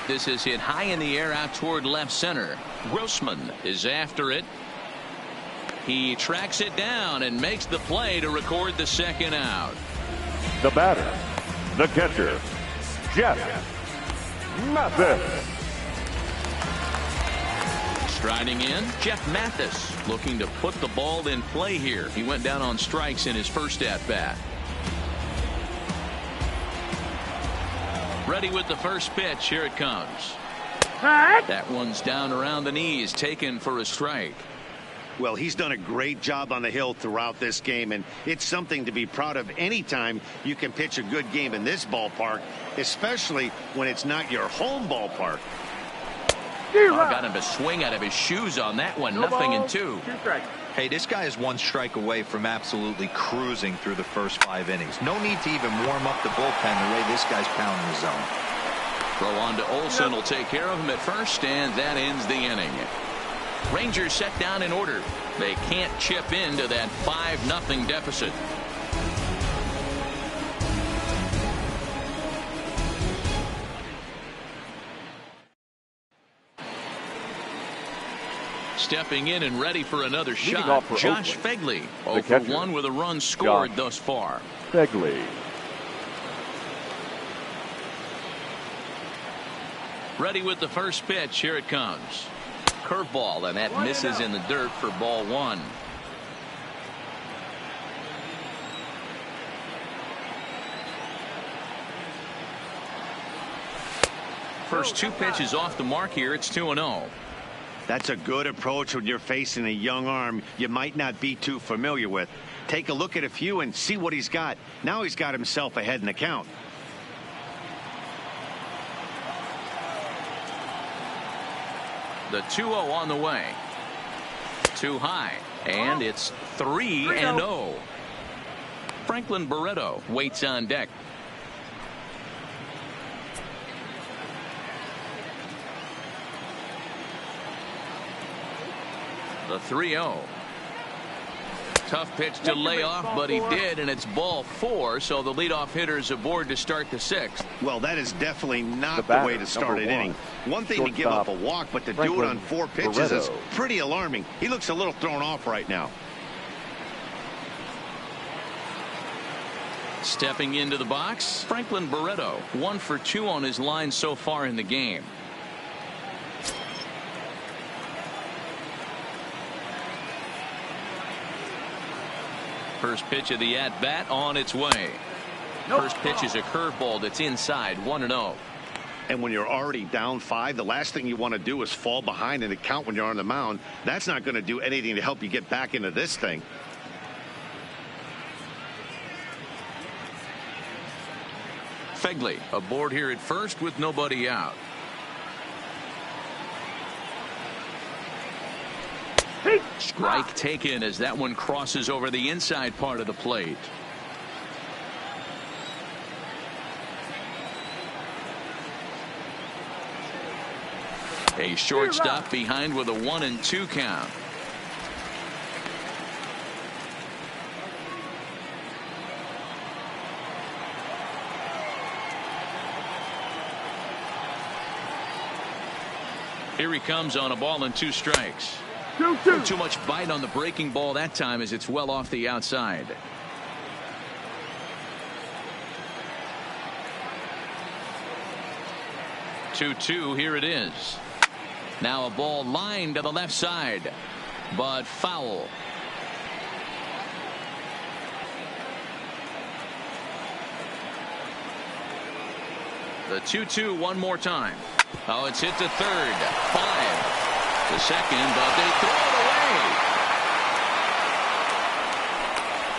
This is hit high in the air out toward left center. Grossman is after it. He tracks it down and makes the play to record the second out. The batter, the catcher, Jeff Mathis. Striding in, Jeff Mathis looking to put the ball in play here. He went down on strikes in his first at-bat. Ready with the first pitch. Here it comes. That one's down around the knees, taken for a strike. Well, he's done a great job on the hill throughout this game, and it's something to be proud of anytime you can pitch a good game in this ballpark, especially when it's not your home ballpark. Got him to swing out of his shoes on that one. Nothing in two. Hey, this guy is one strike away from absolutely cruising through the first 5 innings. No need to even warm up the bullpen the way this guy's pounding the zone. Throw on to Olson will take care of him at first, and that ends the inning. Rangers set down in order. They can't chip into that 5-0 deficit. Stepping in and ready for another shot, Josh Fegley. 0 for 1 with a run scored thus far. Fegley. Ready with the first pitch. Here it comes. Curveball, and that misses in the dirt for ball one. First 2 pitches off the mark here. It's 2-0. That's a good approach when you're facing a young arm you might not be too familiar with. Take a look at a few and see what he's got. Now he's got himself ahead in the count. The 2-0 on the way. Too high, and it's 3-0. Franklin Barreto waits on deck. The 3-0. Tough pitch to lay off, but he did, and it's ball 4, so the leadoff hitter is aboard to start the 6th. Well, that is definitely not the way to start an inning. One thing to give up a walk, but to do it on 4 pitches is pretty alarming. He looks a little thrown off right now. Stepping into the box, Franklin Barreto, 1 for 2 on his line so far in the game. First pitch of the at-bat on its way. First pitch is a curveball that's inside, 1-0. And when you're already down 5, the last thing you want to do is fall behind in the count when you're on the mound. That's not going to do anything to help you get back into this thing. Fegley aboard here at first with nobody out. Strike taken as that one crosses over the inside part of the plate. A shortstop behind with a 1-2 count. Here he comes on a ball and 2 strikes. Too much bite on the breaking ball that time as it's well off the outside. Two-2. Here it is. Now a ball lined to the left side, but foul. The 2-2 one more time. Oh, it's hit to third. 5 to second, but they throw it away.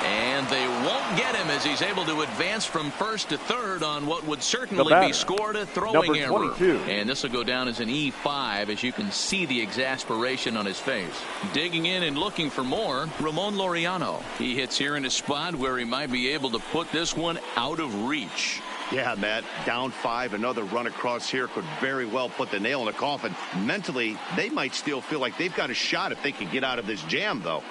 And they won't get him as he's able to advance from first to third on what would certainly be scored a throwing error. And this will go down as an E5 as you can see the exasperation on his face. Digging in and looking for more, Ramon Laureano. He hits here in a spot where he might be able to put this one out of reach. Yeah, Matt, down 5, another run across here could very well put the nail in the coffin. Mentally, they might still feel like they've got a shot if they can get out of this jam, though.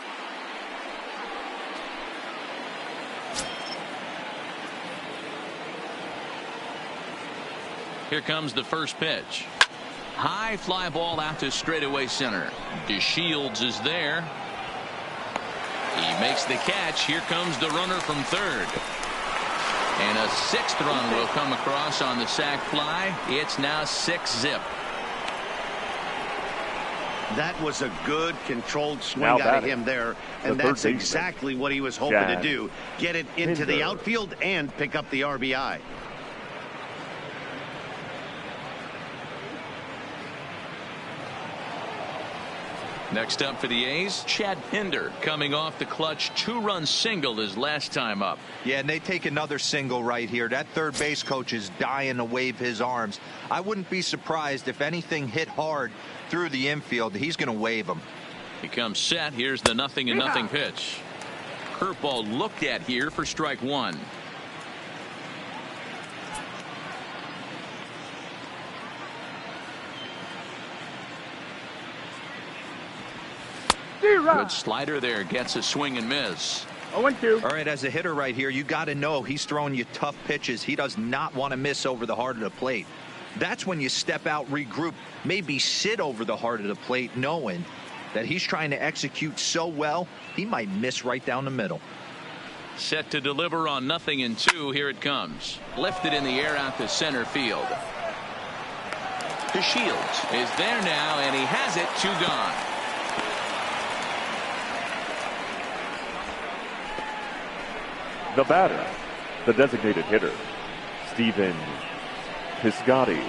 Here comes the first pitch. High fly ball out to straightaway center. DeShields is there. He makes the catch. Here comes the runner from third. And a 6th run will come across on the sac fly. It's now 6-zip. That was a good controlled swing out of him there, and that's exactly what he was hoping to do. Get it into the outfield and pick up the RBI. Next up for the A's, Chad Pinder coming off the clutch 2-run single his last time up. Yeah, and they take another single right here. That third base coach is dying to wave his arms. I wouldn't be surprised if anything hit hard through the infield. He's going to wave them. He comes set. Here's the 0-0 pitch. Curveball looked at here for strike 1. Good slider there, gets a swing and miss. 0-2. All right, as a hitter right here, you got to know he's throwing you tough pitches. He does not want to miss over the heart of the plate. That's when you step out, regroup, maybe sit over the heart of the plate, knowing that he's trying to execute so well, he might miss right down the middle. Set to deliver on 0-2. Here it comes. Lifted in the air out to center field. DeShields is there now, and he has it. 2 gone. The batter, the designated hitter, Stephen Piscotty.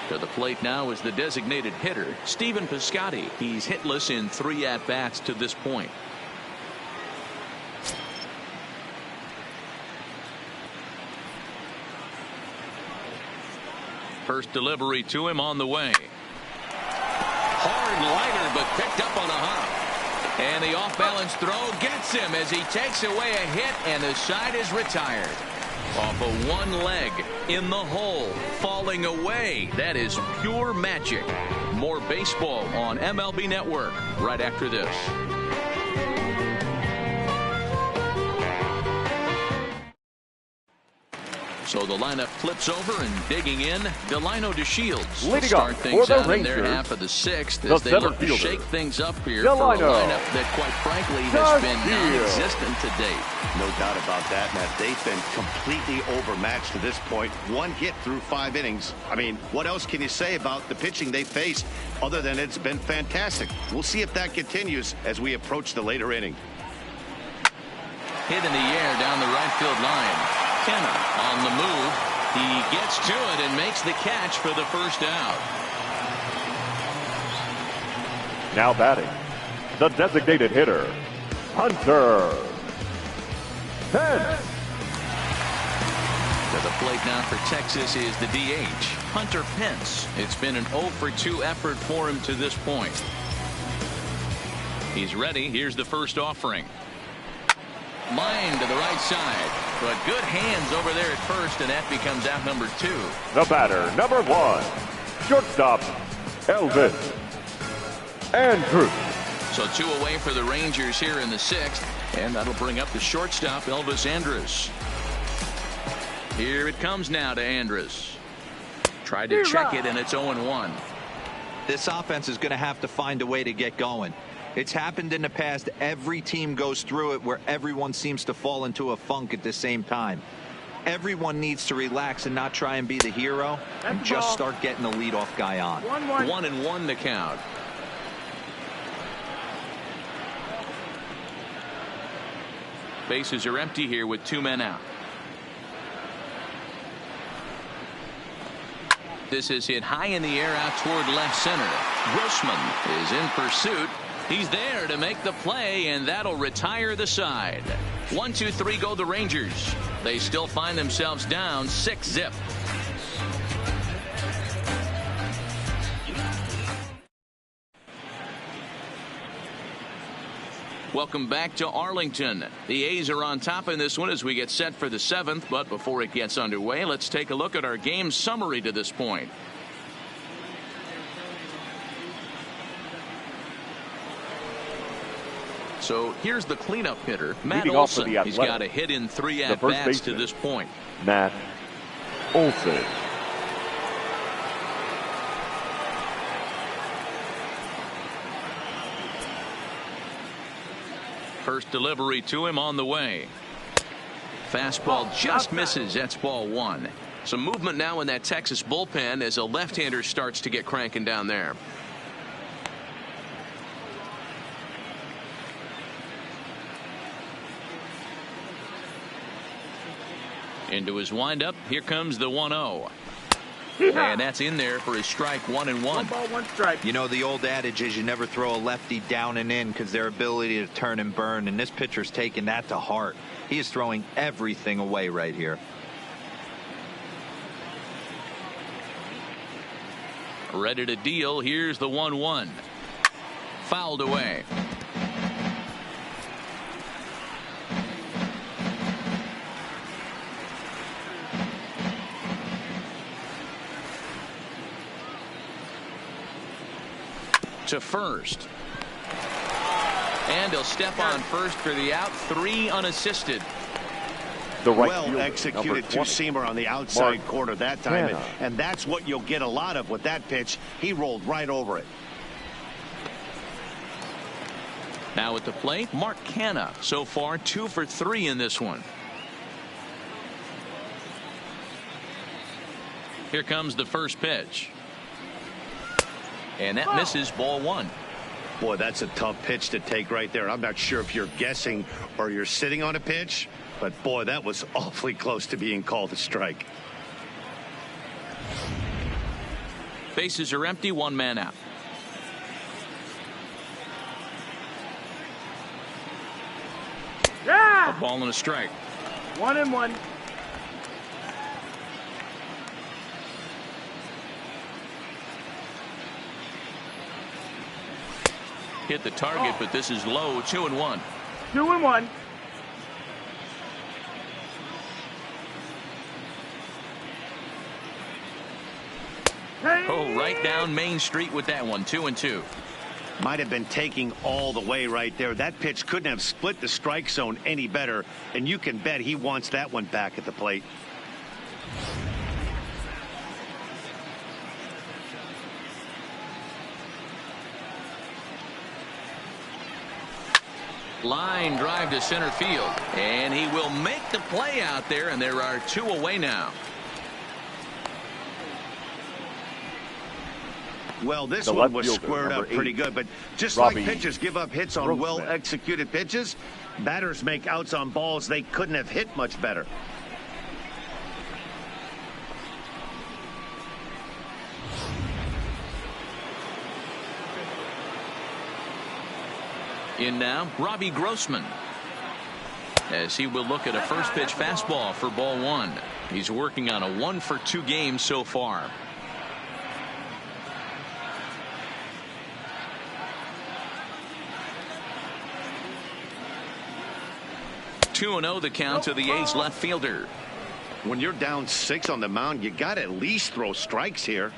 To the plate now is the designated hitter, Stephen Piscotty. He's hitless in 3 at-bats to this point. First delivery to him on the way. Hard liner, but picked up on a hop. And the off-balance throw gets him as he takes away a hit, and the side is retired. Off of one leg, in the hole, falling away. That is pure magic. More baseball on MLB Network right after this. So the lineup flips over, and digging in, Delino DeShields will start things out in their half of the 6th as they look to shake things up here for a lineup that, quite frankly, has been non-existent to date. No doubt about that, Matt. They've been completely overmatched to this point. 1 hit through 5 innings. I mean, what else can you say about the pitching they faced other than it's been fantastic? We'll see if that continues as we approach the later inning. Hit in the air down the right field line. Kenna on the move. He gets to it and makes the catch for the first out. Now batting, the designated hitter, Hunter Pence. To the plate now for Texas is the DH, Hunter Pence. It's been an 0-for-2 effort for him to this point. He's ready. Here's the first offering. Line to the right side, but good hands over there at first, and that becomes out number 2. The batter, number 1, shortstop, Elvis Andrus. So 2 away for the Rangers here in the 6th, and that'll bring up the shortstop, Elvis Andrus. Here it comes now to Andrus. Tried to check it, and it's 0-1. This offense is going to have to find a way to get going. It's happened in the past. Every team goes through it where everyone seems to fall into a funk at the same time. Everyone needs to relax and not try and be the hero and just start getting the leadoff guy on. 1-1 the count. Bases are empty here with 2 men out. This is hit high in the air out toward left center. Grossman is in pursuit. He's there to make the play, and that'll retire the side. 1-2-3 go the Rangers. They still find themselves down 6-zip. Welcome back to Arlington. The A's are on top in this one as we get set for the 7th, but before it gets underway, let's take a look at our game summary to this point. So here's the cleanup hitter, Matt Olson. He's got a hit in 3 at-bats to this point. Matt Olson. First delivery to him on the way. Fastball just misses. That's ball 1. Some movement now in that Texas bullpen as a left-hander starts to get cranking down there. Into his windup. Here comes the 1-0. And that's in there for his strike. 1-1. 1 ball, 1 strike. You know, the old adage is you never throw a lefty down and in because their ability to turn and burn, and this pitcher's taking that to heart. He is throwing everything away right here. Ready to deal. Here's the 1-1. Fouled away. To first. And he'll step on first for the out. 3 unassisted. The right well fielder, executed two-seamer on the outside corner that time, and that's what you'll get a lot of with that pitch. He rolled right over it. Now at the plate, Mark Canha. So far 2 for 3 in this one. Here comes the first pitch. And that misses, ball 1. Boy, that's a tough pitch to take right there. I'm not sure if you're guessing or you're sitting on a pitch, but boy, that was awfully close to being called a strike. Bases are empty, 1 man out. Yeah! A ball and a strike. 1-1. Hit the target, but this is low. 2-1. 2-1. Oh, right down Main Street with that one. 2-2. Might have been taking all the way right there. That pitch couldn't have split the strike zone any better, and you can bet he wants that one back at the plate. Line drive to center field, and he will make the play out there, and there are 2 away now. Well, this one was squared up pretty good, but just like pitchers give up hits on well-executed pitches, batters make outs on balls they couldn't have hit much better. In now, Robbie Grossman, as he will look at a first pitch fastball for ball 1. He's working on a 1 for 2 game so far. Two 2-0 the count to the A's left fielder. When you're down 6 on the mound, you got to at least throw strikes here.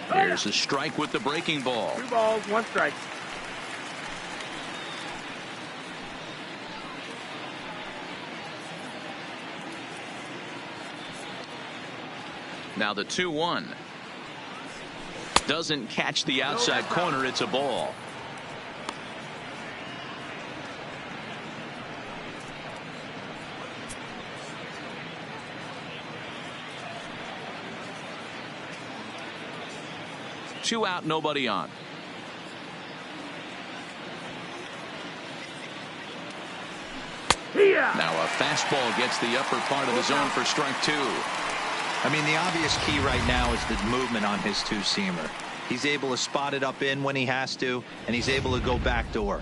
There's a strike with the breaking ball. 2 balls, 1 strike. Now the 2-1. Doesn't catch the outside corner. It's a ball. Two out, nobody on. Now a fastball gets the upper part of the zone for strike 2. I mean, the obvious key right now is the movement on his two-seamer. He's able to spot it up in when he has to, and he's able to go backdoor.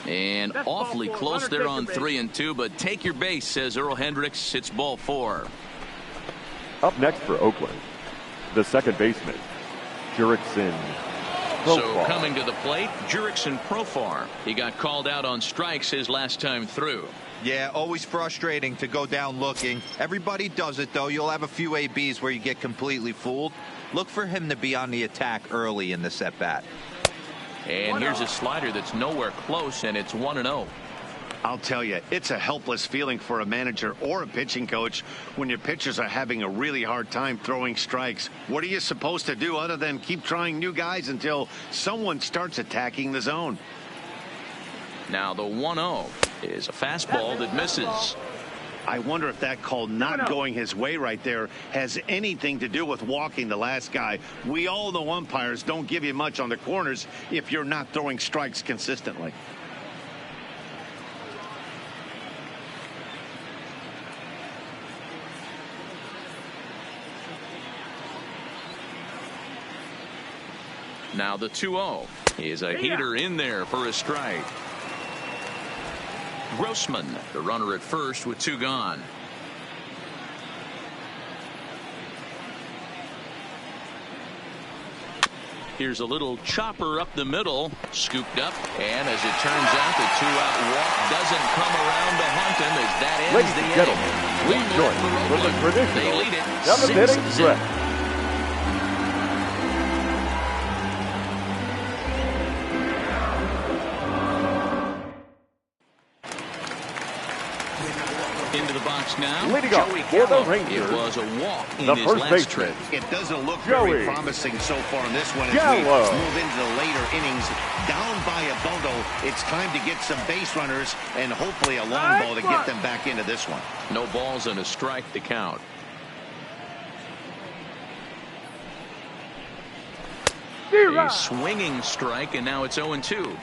And awfully close there on 3-2, but take your base, says Earl Hendricks. It's ball 4. Up next for Oakland, the second baseman, Jurickson So Profar. coming to the plate, Jurickson Profar. He got called out on strikes his last time through. Yeah, always frustrating to go down looking. Everybody does it, though. You'll have a few ABs where you get completely fooled. Look for him to be on the attack early in this at-bat. And here's a slider that's nowhere close, and it's 1-0. I'll tell you, it's a helpless feeling for a manager or a pitching coach when your pitchers are having a really hard time throwing strikes. What are you supposed to do other than keep trying new guys until someone starts attacking the zone? Now the 1-0 is a fastball that misses. I wonder if that call not going his way right there has anything to do with walking the last guy. We all know umpires don't give you much on the corners if you're not throwing strikes consistently. Now the 2-0 is a heater in there for a strike. Grossman, the runner at first with 2 gone. Here's a little chopper up the middle, scooped up, and as it turns out, the 2-out walk doesn't come around to haunt him as that ends Ladies the and inning. gentlemen, please join me for the They traditional lead it 7th inning 6-0. stretch. Into the box now. Leading off Joey for the Gallo. Rangers, It was a walk in the his first last baseman, trip. It doesn't look Joey very promising so far in this one as Gallo. we move into the later innings. Down by a bundle, it's time to get some base runners and hopefully a long ball to get them back into this one. No balls and a strike to count. A swinging strike, and now it's 0-2.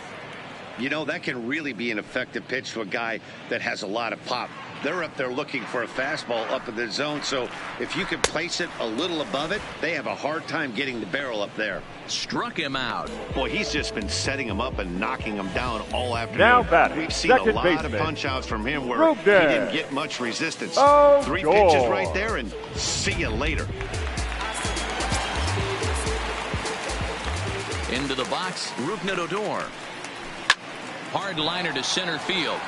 You know, that can really be an effective pitch to a guy that has a lot of pop. They're up there looking for a fastball up in the zone, so if you can place it a little above it, they have a hard time getting the barrel up there. Struck him out. Boy, he's just been setting him up and knocking him down all afternoon. Now batting, We've seen a second lot baseman, of punch-outs from him where Rubin. he didn't get much resistance. Oh, 3 sure. pitches right there, and see you later. Into the box, Rougned Odor. Hard liner to center field.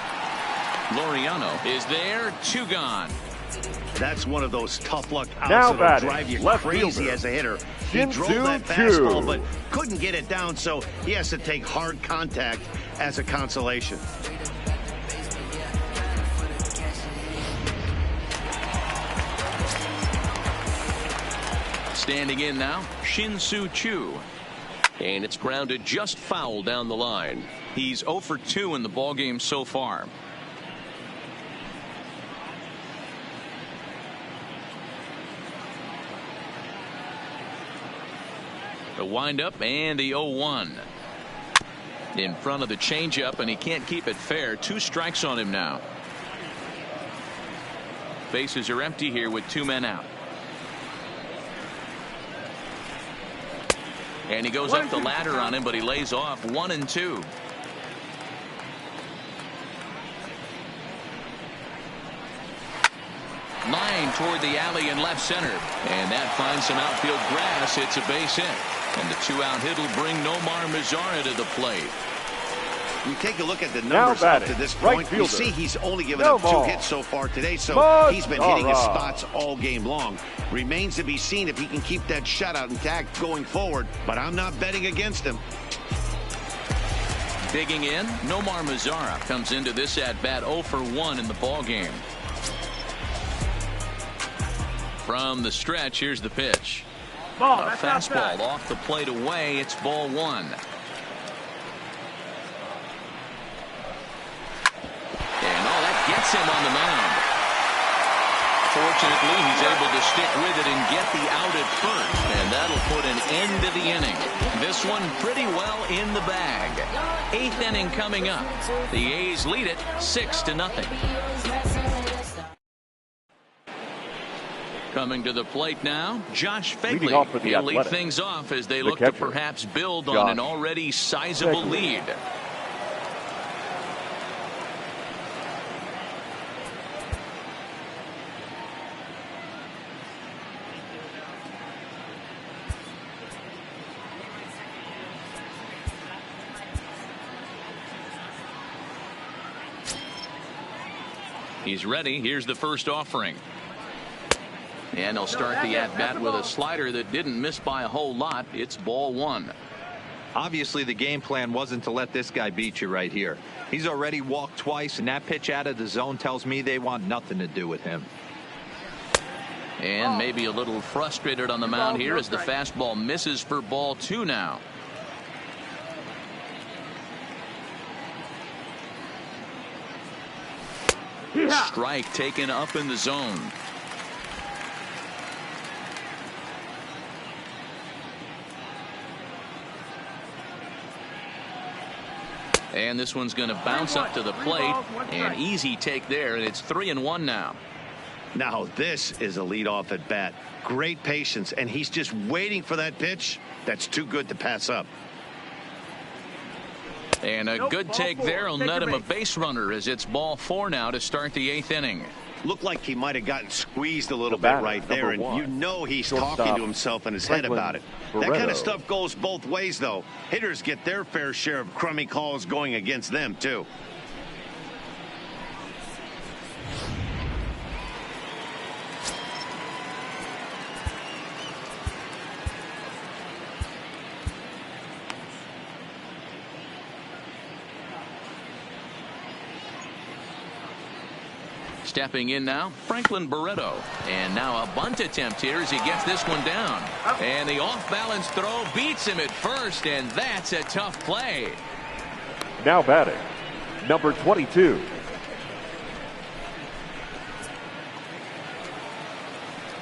Laureano is there, 2 gone. That's one of those tough luck outs Now that'll batting, drive you left crazy fielder, as a hitter. He Shin drove Soo that Choo. fastball, but couldn't get it down, so he has to take hard contact as a consolation. Standing in now, Shin-Soo Choo. And it's grounded just foul down the line. He's 0 for 2 in the ballgame so far. The windup and the 0-1. In front of the changeup, and he can't keep it fair. 2 strikes on him now. Bases are empty here with 2 men out. And he goes up the ladder on him, but he lays off 1-2. Line toward the alley in left center. And that finds some outfield grass. It's a base hit. And the 2-out hit will bring Nomar Mazara to the plate. You take a look at the numbers up to this point. You see he's only given up 2 hits so far today, so he's been hitting his spots all game long. Remains to be seen if he can keep that shutout intact going forward, but I'm not betting against him. Digging in, Nomar Mazara comes into this at-bat 0 for 1 in the ballgame. From the stretch, here's the pitch. A fastball off the plate away. It's ball 1. Gets him on the mound. Fortunately, he's able to stick with it and get the out at first, and that'll put an end to the inning. This one pretty well in the bag. 8th inning coming up. The A's lead it 6-0. Coming to the plate now, Josh Fagley. He'll lead things off as they look to perhaps build on an already sizable lead. He's ready. Here's the first offering. And he'll start the at-bat with a slider that didn't miss by a whole lot. It's ball one. Obviously, the game plan wasn't to let this guy beat you right here. He's already walked twice, and that pitch out of the zone tells me they want nothing to do with him. And maybe a little frustrated on the mound here as the fastball misses for ball two now. Strike taken up in the zone. And this one's going to bounce up to the plate. An easy take there, and it's 3-1 now. Now this is a leadoff at bat. Great patience, and he's just waiting for that pitch. That's too good to pass up. And a good take there will net him a base runner as it's ball four now to start the eighth inning. Looked like he might have gotten squeezed a little bit right there, and you know he's talking to himself in his head about it. That kind of stuff goes both ways, though. Hitters get their fair share of crummy calls going against them, too. Stepping in now, Franklin Barreto. And now a bunt attempt here as he gets this one down. And the off-balance throw beats him at first, and that's a tough play. Now batting, number 22.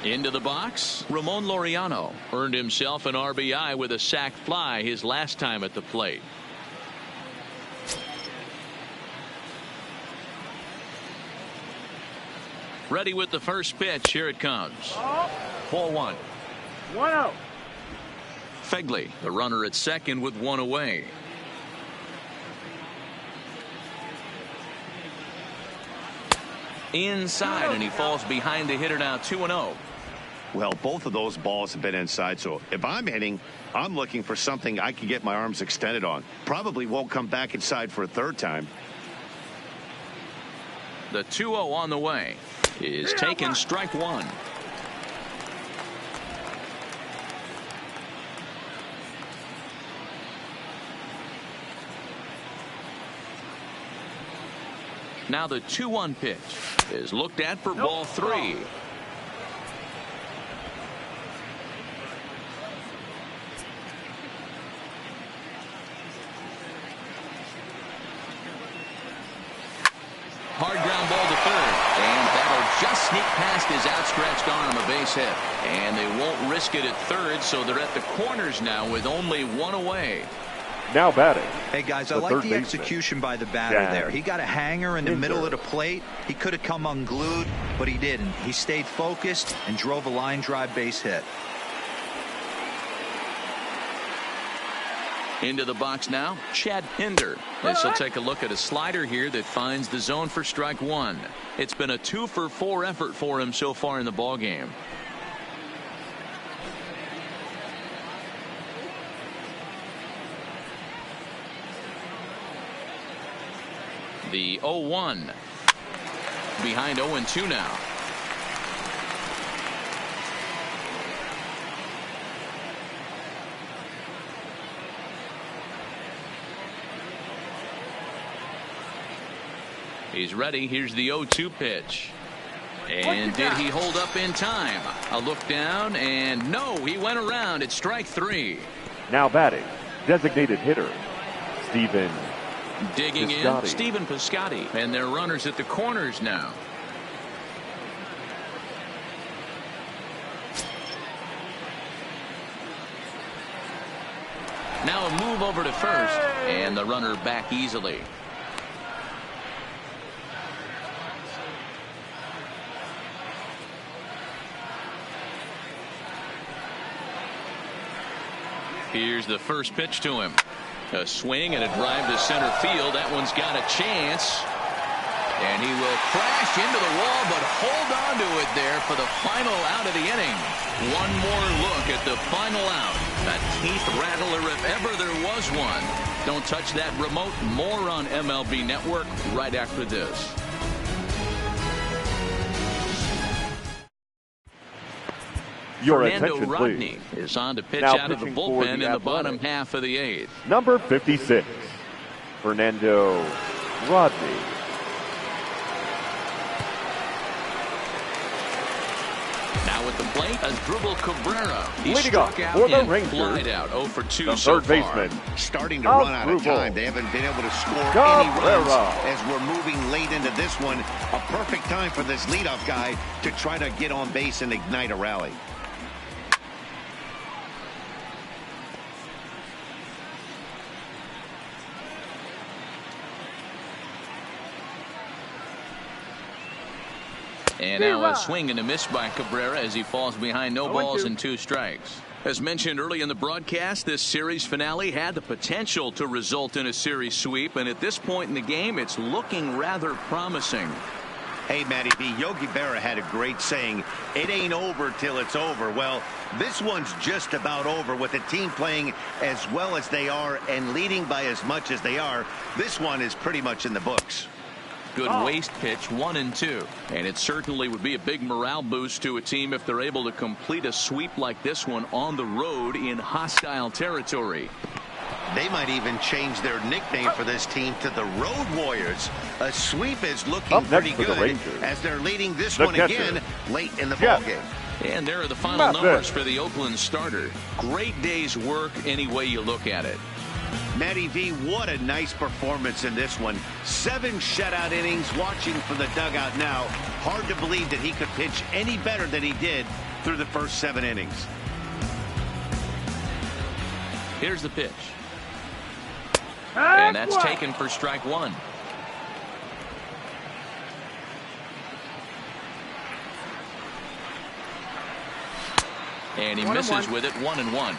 Into the box, Ramon Laureano earned himself an RBI with a sac fly his last time at the plate. Ready with the first pitch. Here it comes. Ball one. 1-0. Fegley, the runner at second with one away. Inside, and he falls behind the hitter now, 2-0. Well, both of those balls have been inside, so if I'm hitting, I'm looking for something I can get my arms extended on. Probably won't come back inside for a third time. The 2-0 on the way is taken, strike one. Now the 2-1 pitch is looked at for ball three. Hard ground ball to third, and that'll just sneak past his outstretched arm, a base hit. And they won't risk it at third, so they're at the corners now with only one away. Now batting. Hey guys, I like the execution by the batter there. He got a hanger in the middle of the plate. He could have come unglued, but he didn't. He stayed focused and drove a line drive base hit. Into the box now, Chad Pinder. This will take a look at a slider here that finds the zone for strike one. It's been a 2-for-4 effort for him so far in the ballgame. The 0-1 behind 0-2 now. He's ready. Here's the 0-2 pitch. And did he hold up in time? A look down, and no, he went around. It's strike three. Now batting, designated hitter, Stephen Digging Piscotty. in, Stephen Piscotty. And their runners at the corners now. Now a move over to first, and the runner back easily. Here's the first pitch to him. A swing and a drive to center field. That one's got a chance. And he will crash into the wall, but hold on to it there for the final out of the inning. One more look at the final out. A teeth rattler if ever there was one. Don't touch that remote. More on MLB Network right after this. Your Fernando attention, Rodney please. is on to pitch Now out of the pitching for bullpen the in the bottom Athletics. half of the 8th. Number 56, Fernando Rodney. Now at the plate, Asdrubal Cabrera. He Leading struck off out for the and Rangers, flied out 0 for 2 the so third far. baseman, Starting to run out of Asdrubal time. They haven't been able to score any Cabrera. runs as we're moving late into this one. A perfect time for this leadoff guy to try to get on base and ignite a rally. And now a swing and a miss by Cabrera as he falls behind no balls and 2 strikes. As mentioned early in the broadcast, this series finale had the potential to result in a series sweep, and at this point in the game, it's looking rather promising. Hey, Matty V, Yogi Berra had a great saying, it ain't over till it's over. Well, this one's just about over with the team playing as well as they are and leading by as much as they are. This one is pretty much in the books. Good waste pitch, 1-2. And it certainly would be a big morale boost to a team if they're able to complete a sweep like this one on the road in hostile territory. They might even change their nickname for this team to the Road Warriors. A sweep is looking pretty good as they're leading this one again late in the ballgame. And there are the final numbers for the Oakland starter. Great day's work any way you look at it. Matty V, what a nice performance in this one. 7 shutout innings. Watching from the dugout now. Hard to believe that he could pitch any better than he did through the first 7 innings. Here's the pitch. And that's taken for strike 1. And he misses with it, 1-1.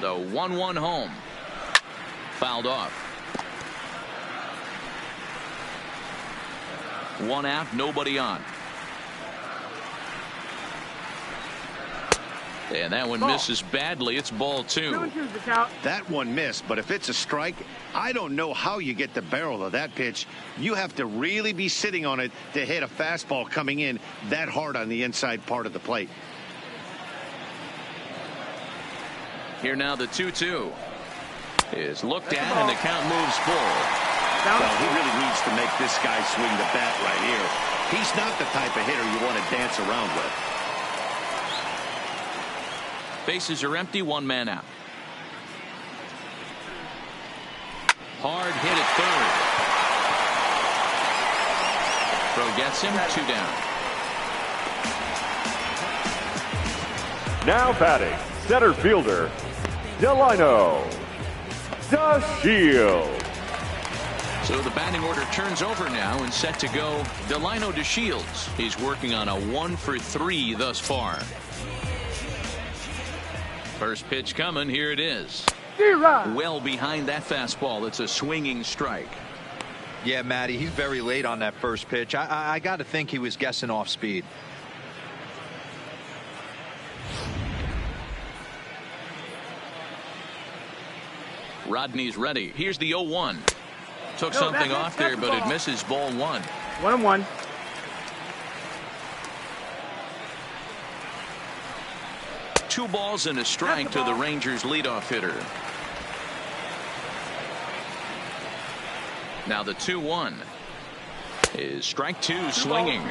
The 1-1 home. Fouled off. 1 out, nobody on. And that one misses badly. It's ball 2. That one missed, but if it's a strike, I don't know how you get the barrel of that pitch. You have to really be sitting on it to hit a fastball coming in that hard on the inside part of the plate. Here now the 2-2 is looked at and the count moves full. Well, he really needs to make this guy swing the bat right here. He's not the type of hitter you want to dance around with. Bases are empty, 1 man out. Hard hit at third. Throw gets him, 2 down. Now batting, center fielder, Delino DeShields. So the batting order turns over now and set to go Delino DeShields. He's working on a 1 for 3 thus far. First pitch coming. Here it is. Well behind that fastball. It's a swinging strike. Yeah, Matty, he's very late on that first pitch. I got to think he was guessing off speed. Rodney's ready. Here's the 0-1. Took something off there, but it misses, ball 1. 1-1. Two balls and a strike to the Rangers leadoff hitter. Now the 2-1 is strike 2, swinging.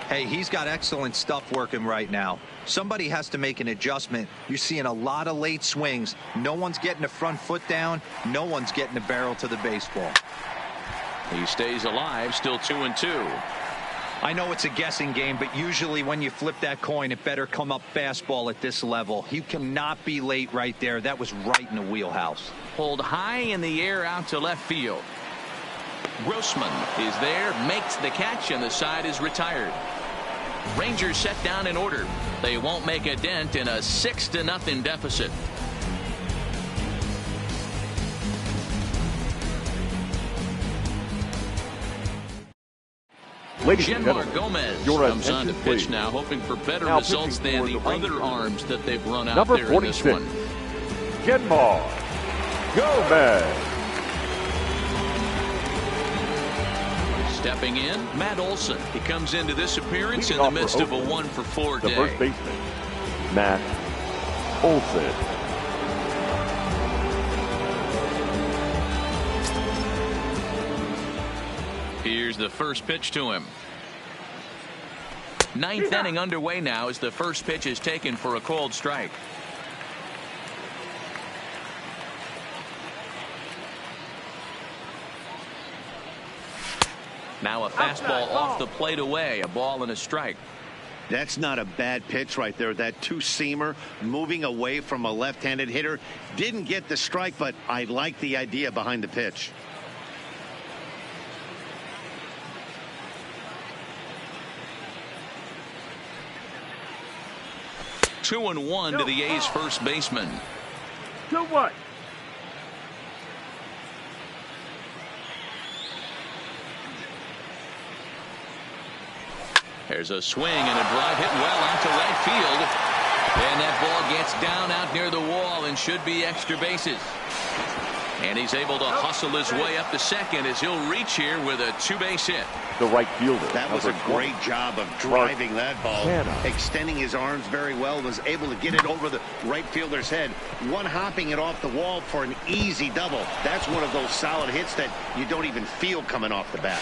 Hey, he's got excellent stuff working right now. Somebody has to make an adjustment. You're seeing a lot of late swings. No one's getting the front foot down. No one's getting the barrel to the baseball. He stays alive, still 2-2. I know it's a guessing game, but usually when you flip that coin, it better come up fastball at this level. He cannot be late right there. That was right in the wheelhouse. Pulled high in the air out to left field. Grossman is there, makes the catch, and the side is retired. Rangers set down in order. They won't make a dent in a 6-0 deficit. Genmar Gomez comes on to pitch now, hoping for better results than the other arms that they've run out there in this one. Genmar Gomez. Stepping in, Matt Olson. He comes into this appearance in the midst of a 1-for-4 day. The first baseman, Matt Olson. Here's the first pitch to him. Ninth inning underway now as the first pitch is taken for a called strike. Now a fastball off the plate away, a ball and a strike. That's not a bad pitch right there. That two-seamer moving away from a left-handed hitter. Didn't get the strike, but I like the idea behind the pitch. 2-1 to the A's first baseman. 2-1. There's a swing and a drive hit well out to right field. And that ball gets down out near the wall and should be extra bases. And he's able to hustle his way up to second as he'll reach here with a two-base hit. The right fielder. That was a great job of driving that ball. Extending his arms very well. Was able to get it over the right fielder's head. One hopping it off the wall for an easy double. That's one of those solid hits that you don't even feel coming off the bat.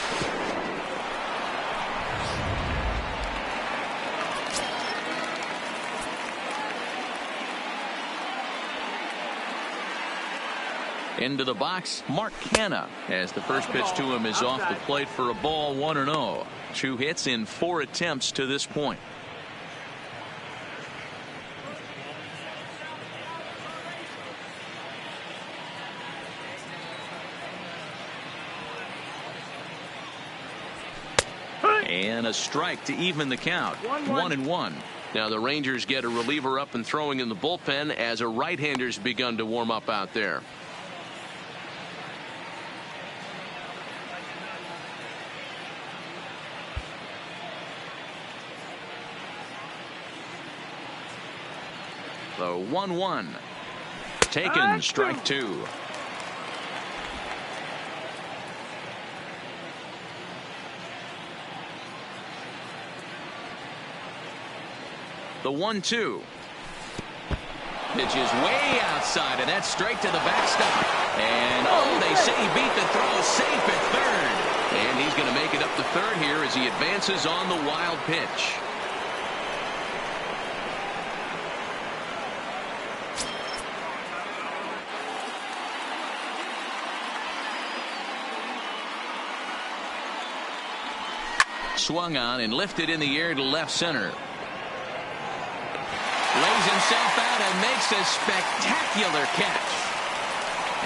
Into the box, Mark Canha, as the first pitch to him is off the plate for a ball, 1-0. 2 hits in 4 attempts to this point. And a strike to even the count. 1-1. Now the Rangers get a reliever up and throwing in the bullpen as a right-hander's begun to warm up out there. The 1-1. Taken, strike 2. The 1-2. Pitch is way outside, and that's straight to the backstop. And oh, they say he beat the throw safe at third. And he's going to make it up to third here as he advances on the wild pitch. Swung on and lifted in the air to left center. Lays himself out and makes a spectacular catch.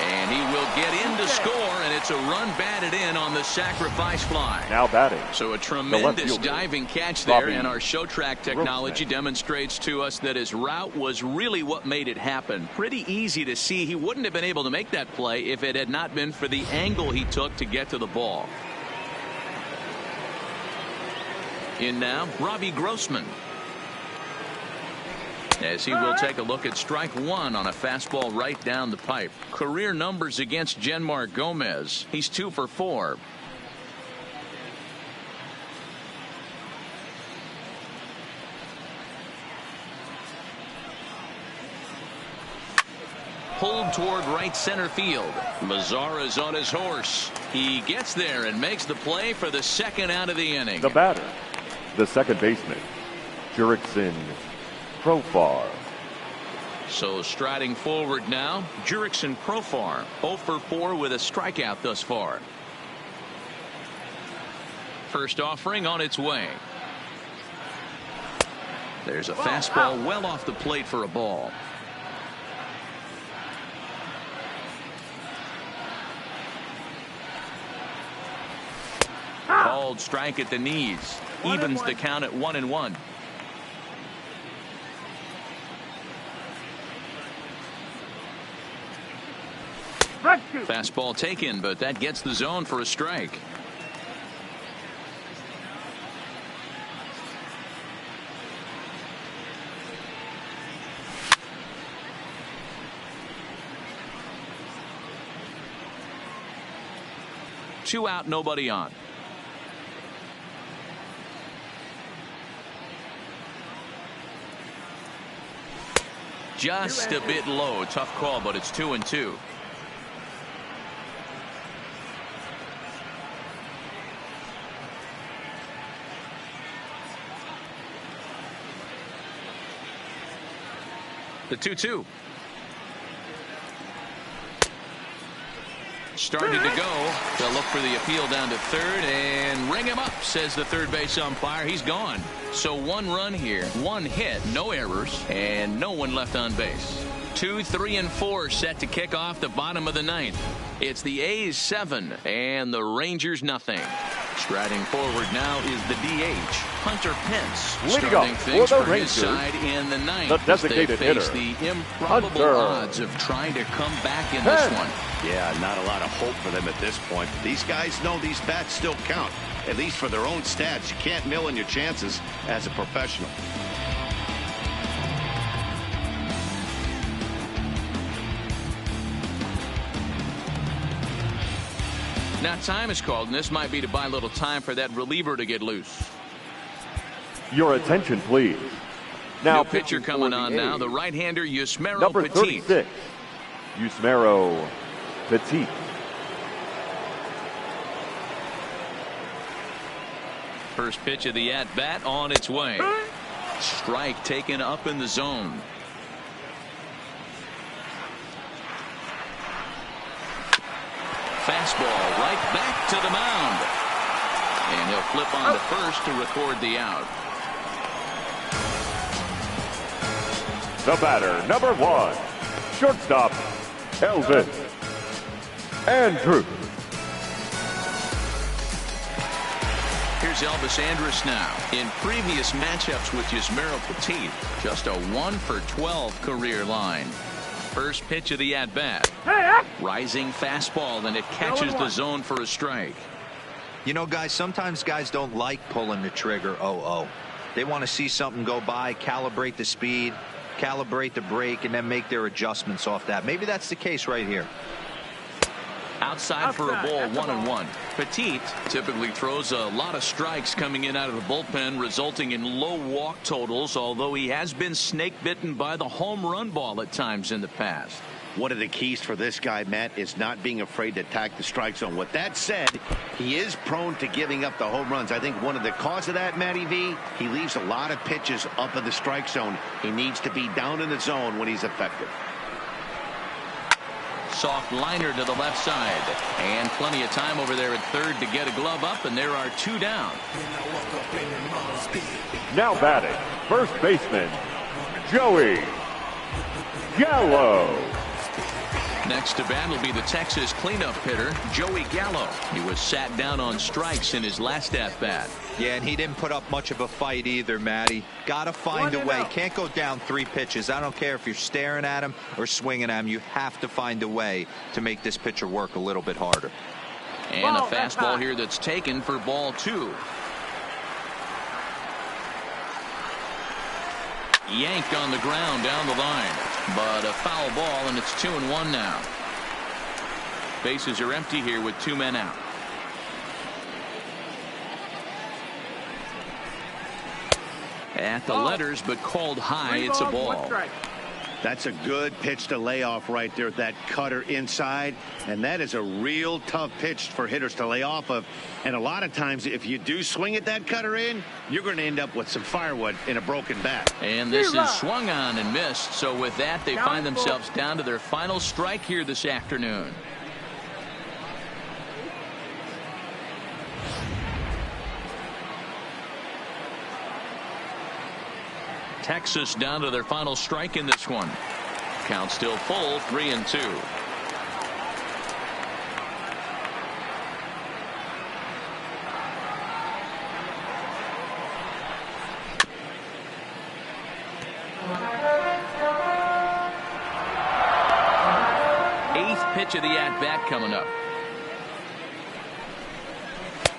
And he will get in to score, and it's a run batted in on the sacrifice fly. Now batting. So a tremendous diving catch there, and our show track technology demonstrates to us that his route was really what made it happen. Pretty easy to see he wouldn't have been able to make that play if it had not been for the angle he took to get to the ball. In now, Robbie Grossman. As he will take a look at strike 1 on a fastball right down the pipe. Career numbers against Genmar Gomez. He's 2 for 4. Pulled toward right center field. Mazara's on his horse. He gets there and makes the play for the second out of the inning. The batter, the second baseman, Jurickson Profar. So striding forward now, Jurickson Profar, 0 for 4 with a strikeout thus far. First offering on its way. There's a fastball well off the plate for a ball. Called strike at the knees. Evens the count at 1-1. Fastball taken, but that gets the zone for a strike. Two out, nobody on. just a bit low. Tough call, but it's 2-2. The 2-2. Started to go. They'll look for the appeal down to third and ring him up, says the third base umpire. He's gone. So 1 run here, 1 hit, no errors, and no one left on base. 2, 3, and 4 set to kick off the bottom of the 9th. It's the A's 7 and the Rangers nothing. Striding forward now is the DH, Hunter Pence, Leading starting up things for the for his Rangers, side in the 9th. the designated they face hitter, the improbable Hunter odds of trying to come back in Pence. this one. Yeah, not a lot of hope for them at this point. These guys know these bats still count, at least for their own stats. You can't mill in your chances as a professional. Now time is called, and this might be to buy a little time for that reliever to get loose. Your attention, please. Now New pitcher pitching coming for on the now, A's, the right-hander Yusmeiro number Petit. 36, Yusmeiro Petit. First pitch of the at-bat on its way. Strike taken up in the zone. Fastball right back to the mound. And he'll flip on to first to record the out. The batter, number 1, shortstop, Elvis Andrews. Here's Elvis Andrus now. In previous matchups with Yusmeiro Petit, just a 1-for-12 career line. First pitch of the at-bat. Rising fastball, and it catches the zone for a strike. You know, guys, sometimes guys don't like pulling the trigger 0-0. They want to see something go by, calibrate the speed, calibrate the brake, and then make their adjustments off that. Maybe that's the case right here. Outside for a ball, 1-1. Petit typically throws a lot of strikes coming in out of the bullpen, resulting in low walk totals, although he has been snake bitten by the home run ball at times in the past. One of the keys for this guy, Matt, is not being afraid to attack the strike zone. With that said, he is prone to giving up the home runs. I think one of the cause of that, Matty V, he leaves a lot of pitches up in the strike zone. He needs to be down in the zone when he's effective. Soft liner to the left side, and plenty of time over there at third to get a glove up, and there are 2 down. Now batting, first baseman, Joey Gallo. Next to bat will be the Texas cleanup hitter, Joey Gallo. He was sat down on strikes in his last at-bat. Yeah, and he didn't put up much of a fight either, Matty. Got to find a way. Can't go down 3 pitches. I don't care if you're staring at him or swinging at him. You have to find a way to make this pitcher work a little bit harder. And a fastball here that's taken for ball 2. Yanked on the ground down the line, but a foul ball, and it's 2-1 now. Bases are empty here with 2 men out. At the letters, but called high. It's a ball. That's a good pitch to lay off right there, that cutter inside, and that is a real tough pitch for hitters to lay off of. And a lot of times, if you do swing at that cutter in, you're going to end up with some firewood in a broken bat. And this is swung on and missed. So with that, they find themselves down to their final strike here this afternoon. Texas down to their final strike in this one. Count still full, 3-2. Eighth pitch of the at-bat coming up.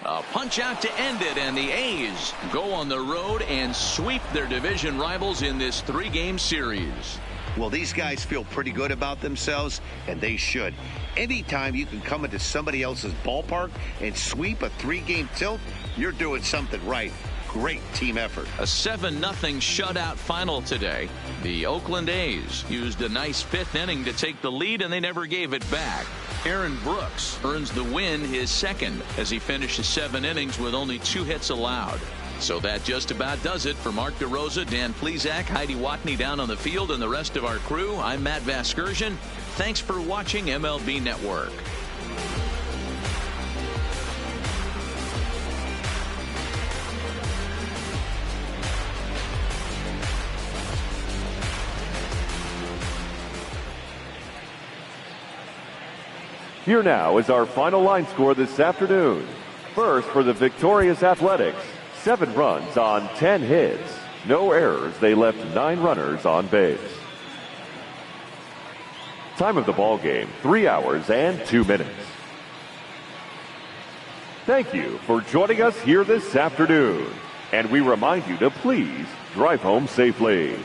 A punch out to end it, and the A's go on the road and sweep their division rivals in this 3-game series. Well, these guys feel pretty good about themselves, and they should. Anytime you can come into somebody else's ballpark and sweep a 3-game tilt, you're doing something right. great team effort. A 7-0 shutout final today. The Oakland A's used a nice 5th inning to take the lead, and they never gave it back. Aaron Brooks earns the win, his second, as he finishes 7 innings with only 2 hits allowed. So that just about does it for Mark DeRosa, Dan Plesac, Heidi Watney down on the field, and the rest of our crew. I'm Matt Vasgersian. Thanks for watching MLB Network. Here now is our final line score this afternoon. First, for the victorious Athletics, 7 runs on 10 hits. No errors. They left 9 runners on base. Time of the ball game, 3 hours and 2 minutes. Thank you for joining us here this afternoon. And we remind you to please drive home safely.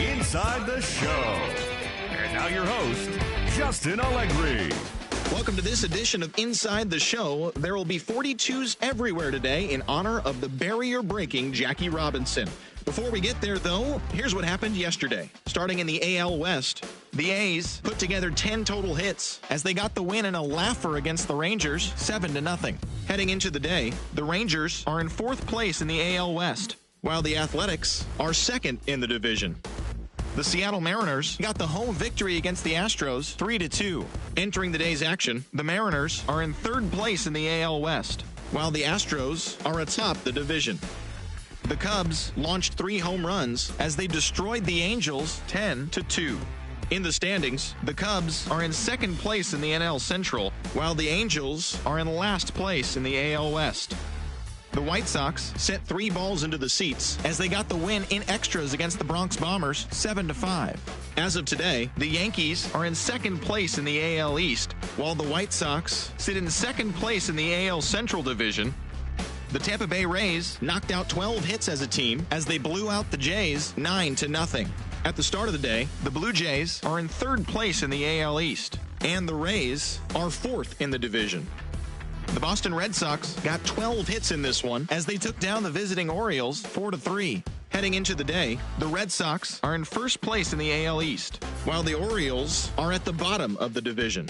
Inside the Show. And now your host, Justin Allegri. Welcome to this edition of Inside the Show. There will be 42s everywhere today in honor of the barrier-breaking Jackie Robinson. Before we get there, though, here's what happened yesterday. Starting in the AL West, the A's put together 10 total hits as they got the win in a laugher against the Rangers, 7-0. Heading into the day, the Rangers are in 4th place in the AL West, while the Athletics are 2nd in the division. The Seattle Mariners got the home victory against the Astros 3-2. Entering the day's action, the Mariners are in 3rd place in the AL West, while the Astros are atop the division. The Cubs launched 3 home runs as they destroyed the Angels 10-2. In the standings, the Cubs are in 2nd place in the NL Central, while the Angels are in last place in the AL West. The White Sox sent 3 balls into the seats as they got the win in extras against the Bronx Bombers 7-5. As of today, the Yankees are in 2nd place in the AL East, while the White Sox sit in 2nd place in the AL Central Division. The Tampa Bay Rays knocked out 12 hits as a team as they blew out the Jays 9-0. At the start of the day, the Blue Jays are in 3rd place in the AL East, and the Rays are 4th in the division. The Boston Red Sox got 12 hits in this one as they took down the visiting Orioles 4-3. Heading into the day, the Red Sox are in 1st place in the AL East, while the Orioles are at the bottom of the division.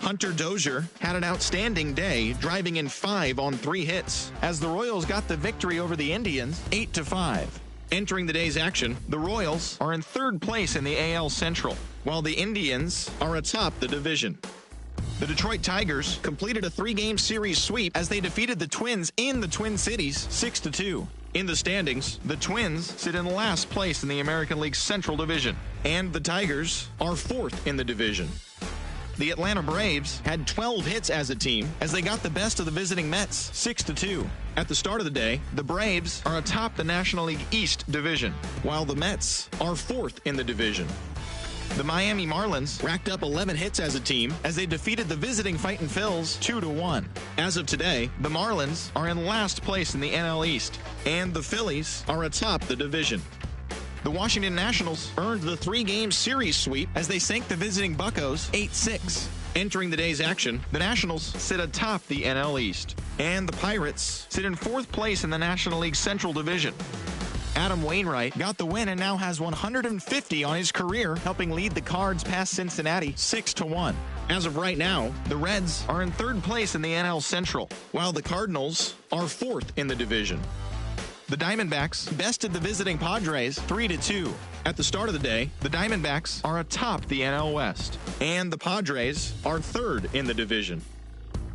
Hunter Dozier had an outstanding day, driving in 5 on 3 hits, as the Royals got the victory over the Indians 8-5. Entering the day's action, the Royals are in 3rd place in the AL Central, while the Indians are atop the division. The Detroit Tigers completed a 3-game series sweep as they defeated the Twins in the Twin Cities 6-2. In the standings, the Twins sit in last place in the American League Central Division, and the Tigers are 4th in the division. The Atlanta Braves had 12 hits as a team as they got the best of the visiting Mets 6-2. At the start of the day, the Braves are atop the National League East division, while the Mets are 4th in the division. The Miami Marlins racked up 11 hits as a team as they defeated the visiting Fightin' Phils 2-1. As of today, the Marlins are in last place in the NL East, and the Phillies are atop the division. The Washington Nationals earned the 3-game series sweep as they sank the visiting Buccos 8-6. Entering the day's action, the Nationals sit atop the NL East, and the Pirates sit in 4th place in the National League Central Division. Adam Wainwright got the win and now has 150 on his career, helping lead the Cards past Cincinnati 6-1. As of right now, the Reds are in 3rd place in the NL Central, while the Cardinals are 4th in the division. The Diamondbacks bested the visiting Padres 3-2. At the start of the day, the Diamondbacks are atop the NL West, and the Padres are 3rd in the division.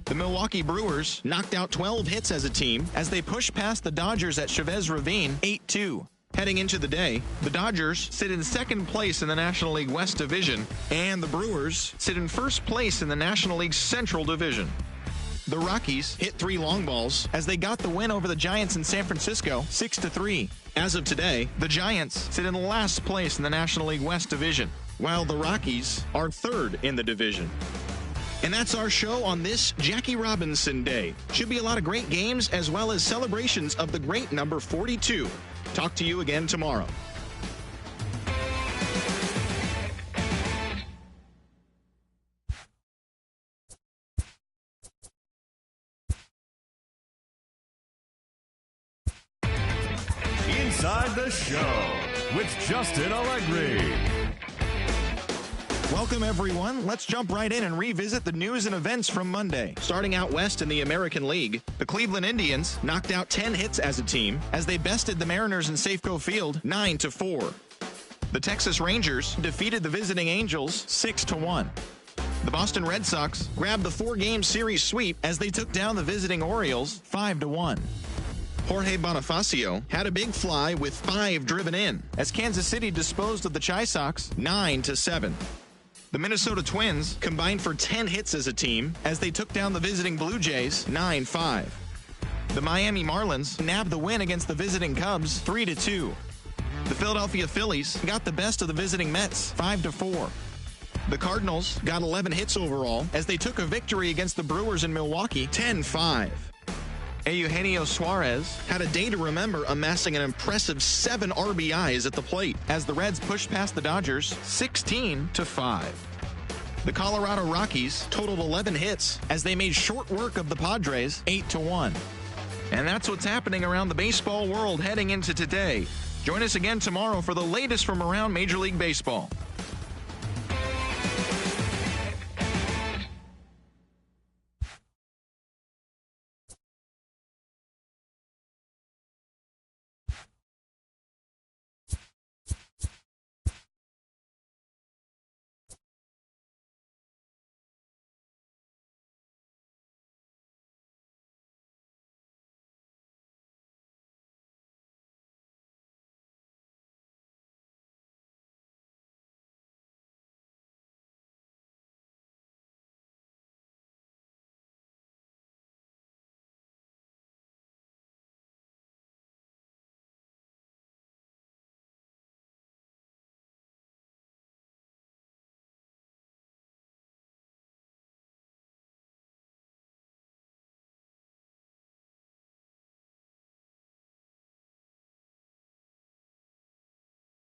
The Milwaukee Brewers knocked out 12 hits as a team as they pushed past the Dodgers at Chavez Ravine 8-2. Heading into the day, the Dodgers sit in 2nd place in the National League West Division, and the Brewers sit in 1st place in the National League Central Division. The Rockies hit 3 long balls as they got the win over the Giants in San Francisco 6-3. As of today, the Giants sit in last place in the National League West Division, while the Rockies are 3rd in the division. And that's our show on this Jackie Robinson Day. Should be a lot of great games as well as celebrations of the great number 42. Talk to you again tomorrow. Inside the Show with Justin Allegri. Welcome, everyone. Let's jump right in and revisit the news and events from Monday. Starting out west in the American League, the Cleveland Indians knocked out 10 hits as a team as they bested the Mariners in Safeco Field 9-4. The Texas Rangers defeated the visiting Angels 6-1. The Boston Red Sox grabbed the 4-game series sweep as they took down the visiting Orioles 5-1. Jorge Bonifacio had a big fly with 5 driven in as Kansas City disposed of the Chi Sox 9-7. The Minnesota Twins combined for 10 hits as a team as they took down the visiting Blue Jays 9-5. The Miami Marlins nabbed the win against the visiting Cubs 3-2. The Philadelphia Phillies got the best of the visiting Mets 5-4. The Cardinals got 11 hits overall as they took a victory against the Brewers in Milwaukee 10-5. Eugenio Suarez had a day to remember, amassing an impressive 7 RBIs at the plate as the Reds pushed past the Dodgers 16-5. The Colorado Rockies totaled 11 hits as they made short work of the Padres 8-1. And that's what's happening around the baseball world heading into today. Join us again tomorrow for the latest from around Major League Baseball.